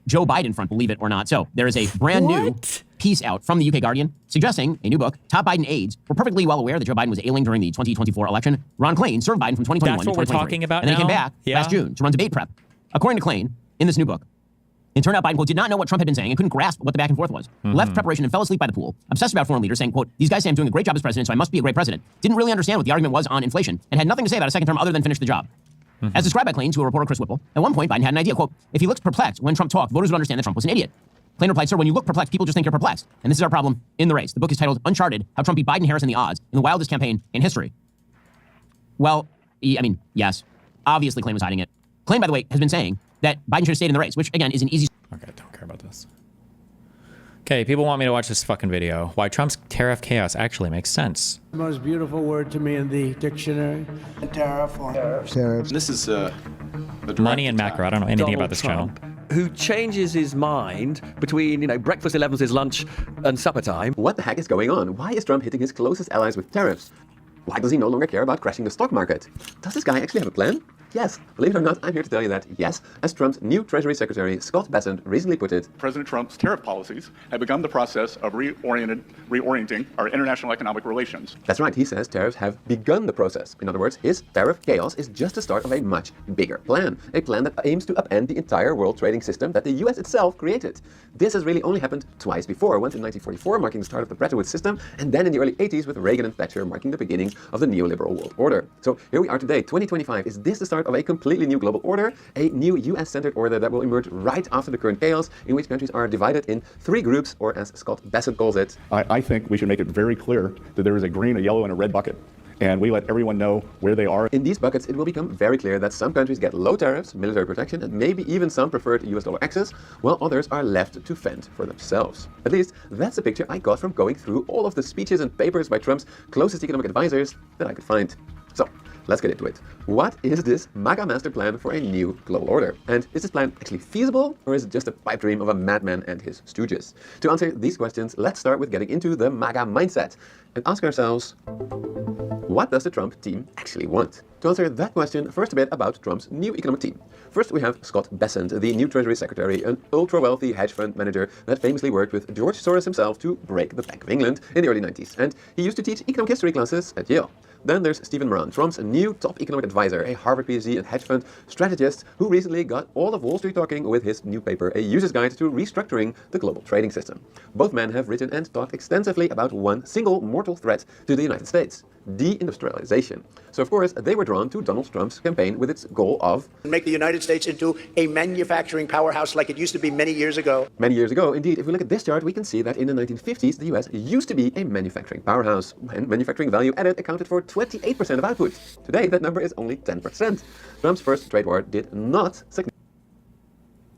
Joe Biden front, believe it or not. So there is a brand new piece out from the UK Guardian suggesting a new book. Top Biden aides were perfectly well aware that Joe Biden was ailing during the 2024 election. Ron Klain served Biden from 2021 That's to what we're 2023. talking about and then he came now? back Yeah. last June to run debate prep. According to Klain, in this new book, it turned out Biden, quote, did not know what Trump had been saying and couldn't grasp what the back and forth was. Left preparation and fell asleep by the pool. Obsessed about foreign leaders saying, quote, these guys say I'm doing a great job as president, so I must be a great president. Didn't really understand what the argument was on inflation and had nothing to say about a second term other than finish the job. As described by Klain to a reporter, Chris Whipple, at one point Biden had an idea, quote, if he looked perplexed when Trump talked, voters would understand that Trump was an idiot. Klain replied, sir, when you look perplexed, people just think you're perplexed. And this is our problem in the race. The book is titled Uncharted, How Trump Beat Biden-Harris in the Odds in the Wildest Campaign in History. Well, I mean, yes, obviously Klain was hiding it. Klain, by the way, has been saying that Biden should have stayed in the race, which, again, is an easy... Okay, don't care about this. Okay, people want me to watch this fucking video. Why Trump's tariff chaos actually makes sense. The most beautiful word to me in the dictionary. Tariff or tariffs. This is Money and macro. I don't know anything about this channel. Who changes his mind between, breakfast 11's his lunch and supper time. What the heck is going on? Why is Trump hitting his closest allies with tariffs? Why does he no longer care about crashing the stock market? Does this guy actually have a plan? Yes, believe it or not, I'm here to tell you that, yes, as Trump's new Treasury Secretary, Scott Bessent, recently put it, President Trump's tariff policies have begun the process of reorienting our international economic relations. That's right, he says tariffs have begun the process. In other words, his tariff chaos is just the start of a much bigger plan. A plan that aims to upend the entire world trading system that the US itself created. This has really only happened twice before, once in 1944, marking the start of the Bretton Woods system, and then in the early 80s with Reagan and Thatcher, marking the beginning of the neoliberal world order. So here we are today, 2025. Is this the start of a completely new global order, a new US-centered order that will emerge right after the current chaos, in which countries are divided in 3 groups, or as Scott Bessent calls it, I think we should make it very clear that there is a green, a yellow, and a red bucket. And we let everyone know where they are. In these buckets, it will become very clear that some countries get low tariffs, military protection, and maybe even some preferred US dollar access, while others are left to fend for themselves. At least, that's the picture I got from going through all of the speeches and papers by Trump's closest economic advisors that I could find. So, let's get into it. What is this MAGA master plan for a new global order? And is this plan actually feasible, or is it just a pipe dream of a madman and his stooges? To answer these questions, let's start with getting into the MAGA mindset and ask ourselves, what does the Trump team actually want? To answer that question, first a bit about Trump's new economic team. First, we have Scott Bessent, the new Treasury Secretary, an ultra-wealthy hedge fund manager that famously worked with George Soros himself to break the Bank of England in the early 90s. And he used to teach economic history classes at Yale. Then there's Stephen Moran, Trump's new top economic advisor, a Harvard PhD and hedge fund strategist who recently got all of Wall Street talking with his new paper, A User's Guide to Restructuring the Global Trading System. Both men have written and talked extensively about one single mortal threat to the United States: deindustrialization. So of course, they were drawn to Donald Trump's campaign with its goal of make the United States into a manufacturing powerhouse like it used to be many years ago. Many years ago, indeed. If we look at this chart, we can see that in the 1950s, the US used to be a manufacturing powerhouse, when manufacturing value added accounted for 28% of output. Today, that number is only 10%. Trump's first trade war did not significantly.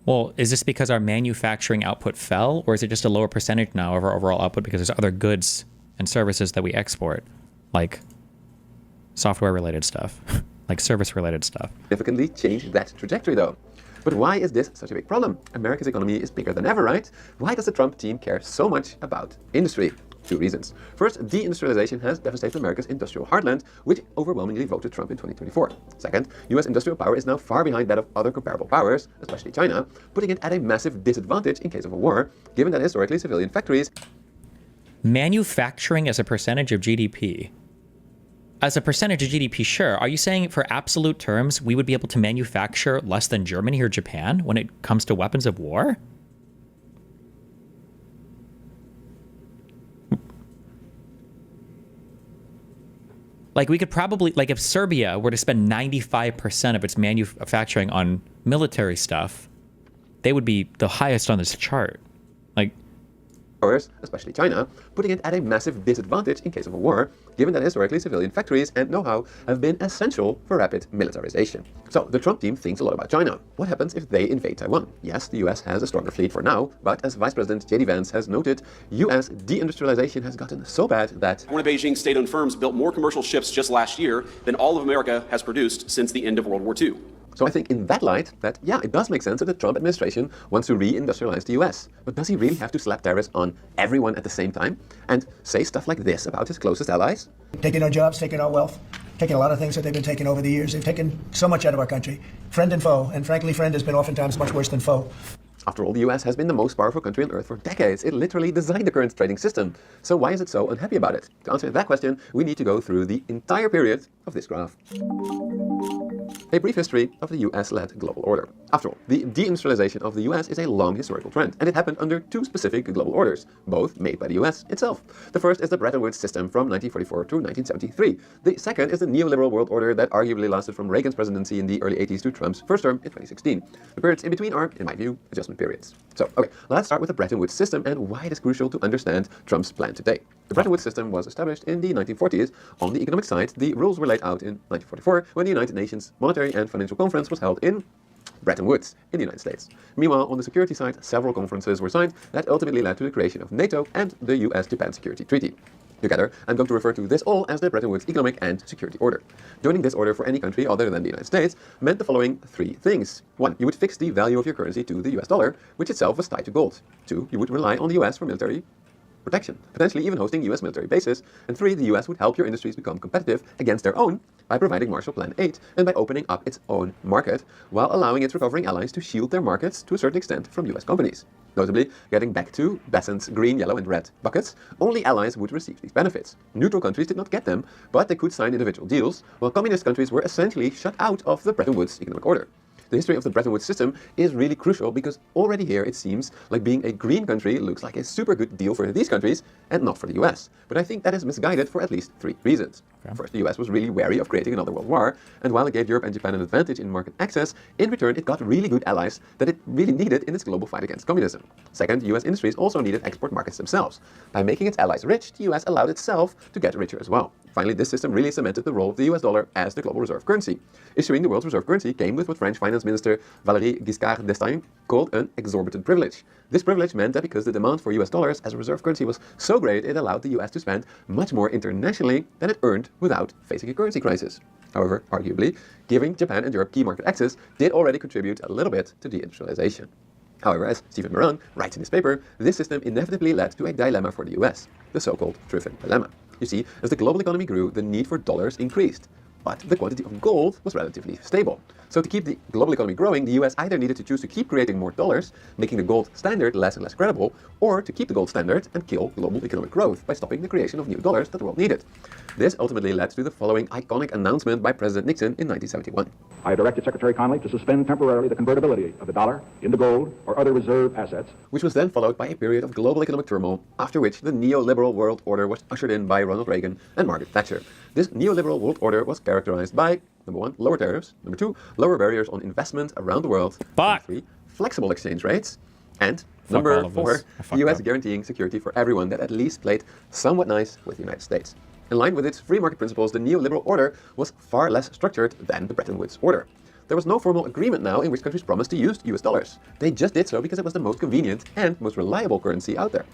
Well, is this because our manufacturing output fell, or is it just a lower percentage now of our overall output because there's other goods and services that we export, like software-related stuff, like service-related stuff? Significantly change that trajectory, though. But why is this such a big problem? America's economy is bigger than ever, right? Why does the Trump team care so much about industry? 2 reasons. First, deindustrialization has devastated America's industrial heartland, which overwhelmingly voted Trump in 2024. Second, US industrial power is now far behind that of other comparable powers, especially China, putting it at a massive disadvantage in case of a war, given that historically civilian factories. Manufacturing as a percentage of GDP. As a percentage of GDP, sure. Are you saying for absolute terms, we would be able to manufacture less than Germany or Japan when it comes to weapons of war? Like, we could probably, like, if Serbia were to spend 95% of its manufacturing on military stuff, they would be the highest on this chart. Like, powers, especially China, putting it at a massive disadvantage in case of a war, given that historically civilian factories and know-how have been essential for rapid militarization. So the Trump team thinks a lot about China. What happens if they invade Taiwan? Yes, the US has a stronger fleet for now, but as Vice President J.D. Vance has noted, US deindustrialization has gotten so bad that one of Beijing's state-owned firms built more commercial ships just last year than all of America has produced since the end of World War II. So I think in that light that, yeah, it does make sense that the Trump administration wants to reindustrialize the US. But does he really have to slap tariffs on everyone at the same time and say stuff like this about his closest allies? Taking our jobs, taking our wealth, taking a lot of things that they've been taking over the years. They've taken so much out of our country, friend and foe. And frankly, friend has been oftentimes much worse than foe. After all, the US has been the most powerful country on earth for decades. It literally designed the current trading system. So why is it so unhappy about it? To answer that question, we need to go through the entire period of this graph. A brief history of the US-led global order. After all, the deindustrialization of the US is a long historical trend, and it happened under 2 specific global orders, both made by the US itself. The first is the Bretton Woods system from 1944 to 1973. The second is the neoliberal world order that arguably lasted from Reagan's presidency in the early 80s to Trump's first term in 2016. The periods in between are, in my view, adjustment periods. So, okay, let's start with the Bretton Woods system and why it is crucial to understand Trump's plan today. The Bretton Woods system was established in the 1940s. On the economic side, the rules were laid out in 1944 when the United Nations Monetary and Financial Conference was held in Bretton Woods in the United States. Meanwhile, on the security side, several conferences were signed that ultimately led to the creation of NATO and the US-Japan Security Treaty. Together, I'm going to refer to this all as the Bretton Woods Economic and Security Order. Joining this order for any country other than the United States meant the following 3 things. 1, you would fix the value of your currency to the US dollar, which itself was tied to gold. 2, you would rely on the US for military protection, potentially even hosting US military bases. And 3, the US would help your industries become competitive against their own by providing Marshall Plan aid and by opening up its own market, while allowing its recovering allies to shield their markets to a certain extent from US companies. Notably, getting back to Besant's green, yellow, and red buckets, only allies would receive these benefits. Neutral countries did not get them, but they could sign individual deals, while communist countries were essentially shut out of the Bretton Woods economic order. The history of the Bretton Woods system is really crucial because already here it seems like being a green country looks like a super good deal for these countries and not for the US. But I think that is misguided for at least 3 reasons. First, the US was really wary of creating another world war, and while it gave Europe and Japan an advantage in market access, in return it got really good allies that it really needed in its global fight against communism. Second, US industries also needed export markets themselves. By making its allies rich, the US allowed itself to get richer as well. Finally, this system really cemented the role of the US dollar as the global reserve currency. Issuing the world's reserve currency came with what French Finance Minister Valéry Giscard d'Estaing called an exorbitant privilege. This privilege meant that because the demand for US dollars as a reserve currency was so great, it allowed the US to spend much more internationally than it earned without facing a currency crisis. However, arguably, giving Japan and Europe key market access did already contribute a little bit to deindustrialization. However, as Stephen Moran writes in his paper, this system inevitably led to a dilemma for the US, the so-called Triffin dilemma. You see, as the global economy grew, the need for dollars increased, but the quantity of gold was relatively stable. So to keep the global economy growing, the US either needed to choose to keep creating more dollars, making the gold standard less and less credible, or to keep the gold standard and kill global economic growth by stopping the creation of new dollars that the world needed. This ultimately led to the following iconic announcement by President Nixon in 1971. I directed Secretary Connally to suspend temporarily the convertibility of the dollar into gold or other reserve assets. Which was then followed by a period of global economic turmoil, after which the neoliberal world order was ushered in by Ronald Reagan and Margaret Thatcher. This neoliberal world order was characterized by, number 1, lower tariffs, number 2, lower barriers on investment around the world, number 3, flexible exchange rates, and number 4, the US guaranteeing security for everyone that at least played somewhat nice with the United States. In line with its free market principles, the neoliberal order was far less structured than the Bretton Woods order. There was no formal agreement now in which countries promised to use US dollars. They just did so because it was the most convenient and most reliable currency out there.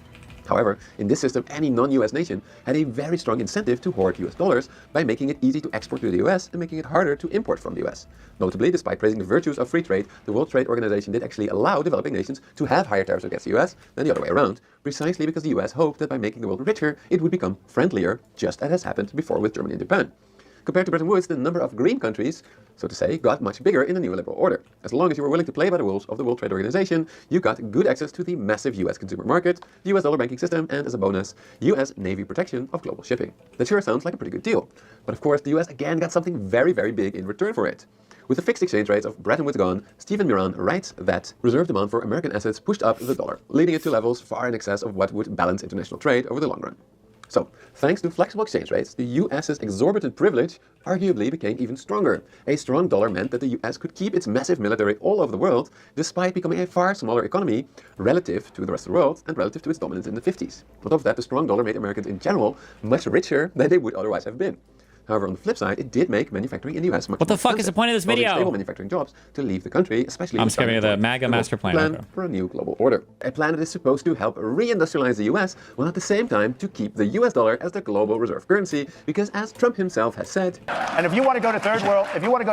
However, in this system, any non-US nation had a very strong incentive to hoard US dollars by making it easy to export to the US and making it harder to import from the US. Notably, despite praising the virtues of free trade, the World Trade Organization did actually allow developing nations to have higher tariffs against the US than the other way around, precisely because the US hoped that by making the world richer, it would become friendlier, just as has happened before with Germany and Japan. Compared to Bretton Woods, the number of green countries, so to say, got much bigger in the neoliberal order. As long as you were willing to play by the rules of the World Trade Organization, you got good access to the massive US consumer market, the US dollar banking system, and as a bonus, US Navy protection of global shipping. That sure sounds like a pretty good deal. But of course, the US again got something very, very big in return for it. With the fixed exchange rates of Bretton Woods gone, Stephen Moran writes that reserve demand for American assets pushed up the dollar, leading it to levels far in excess of what would balance international trade over the long run. So, thanks to flexible exchange rates, the US's exorbitant privilege arguably became even stronger. A strong dollar meant that the US could keep its massive military all over the world, despite becoming a far smaller economy relative to the rest of the world and relative to its dominance in the 50s. On top of that, the strong dollar made Americans in general much richer than they would otherwise have been. However, on the flip side, it did make manufacturing in the US much more expensive. What the fuck is the point of this video? Stable manufacturing jobs to leave the country, especially I'm skipping the MAGA master plan. For a new global order. A plan that is supposed to help reindustrialize the US, while at the same time to keep the US dollar as the global reserve currency, because as Trump himself has said, and if you want to go to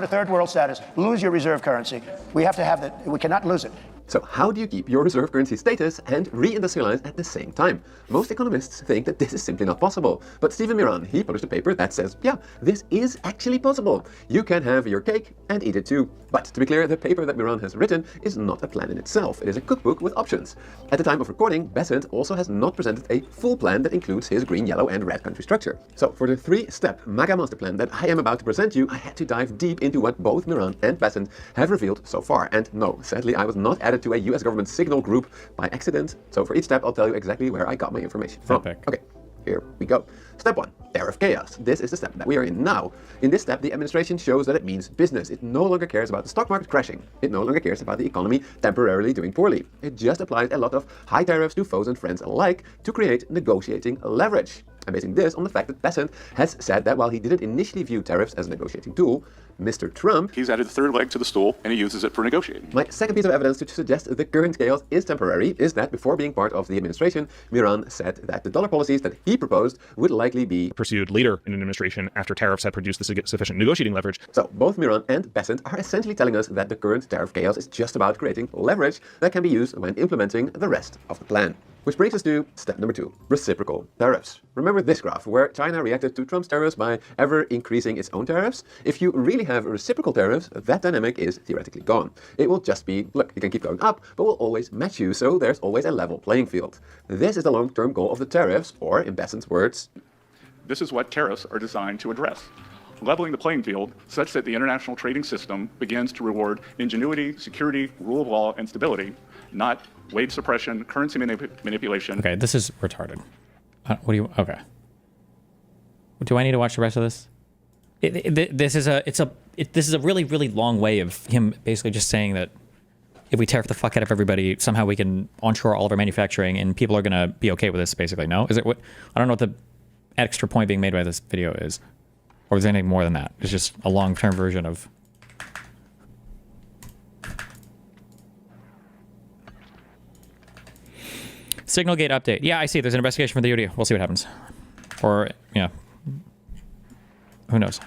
third world status, lose your reserve currency. We have to have that. We cannot lose it. So how do you keep your reserve currency status and reindustrialize at the same time? Most economists think that this is simply not possible. But Stephen Moran, he published a paper that says, yeah, this is actually possible. You can have your cake and eat it too. But to be clear, the paper that Moran has written is not a plan in itself. It is a cookbook with options. At the time of recording, Besant also has not presented a full plan that includes his green, yellow, and red country structure. So for the 3-step MAGA master plan that I am about to present you, I had to dive deep into what both Moran and Besant have revealed so far. And no, sadly, I was not added to a US government signal group by accident. So for each step, I'll tell you exactly where I got my information from. Okay, here we go. Step 1, tariff chaos. This is the step that we are in now. In this step, the administration shows that it means business. It no longer cares about the stock market crashing. It no longer cares about the economy temporarily doing poorly. It just applies a lot of high tariffs to foes and friends alike to create negotiating leverage. I'm basing this on the fact that Besant has said that while he didn't initially view tariffs as a negotiating tool, Mr. Trump, he's added a third leg to the stool, and he uses it for negotiating. My second piece of evidence to suggest the current chaos is temporary is that before being part of the administration, Miran said that the dollar policies that he proposed would likely be pursued later in an administration after tariffs had produced the sufficient negotiating leverage. So both Miran and Besant are essentially telling us that the current tariff chaos is just about creating leverage that can be used when implementing the rest of the plan. Which brings us to step number 2, reciprocal tariffs. Remember this graph where China reacted to Trump's tariffs by ever increasing its own tariffs? If you really have reciprocal tariffs, that dynamic is theoretically gone. It will just be, look, you can keep going up, but we'll always match you, so there's always a level playing field. This is the long-term goal of the tariffs, or in Besant's words, this is what tariffs are designed to address. Leveling the playing field such that the international trading system begins to reward ingenuity, security, rule of law, and stability, not wage suppression, currency manipulation. Okay, this is retarded. What do you? Okay. Do I need to watch the rest of this? This is a really, really long way of him basically just saying that if we tariff the fuck out of everybody, somehow we can onshore all of our manufacturing and people are gonna be okay with this. Basically, no? Is it what? I don't know what the extra point being made by this video is, or is there anything more than that? It's just a long-term version of. Signalgate update. Yeah, I see. There's an investigation for the UD. We'll see what happens. Or, yeah. Who knows?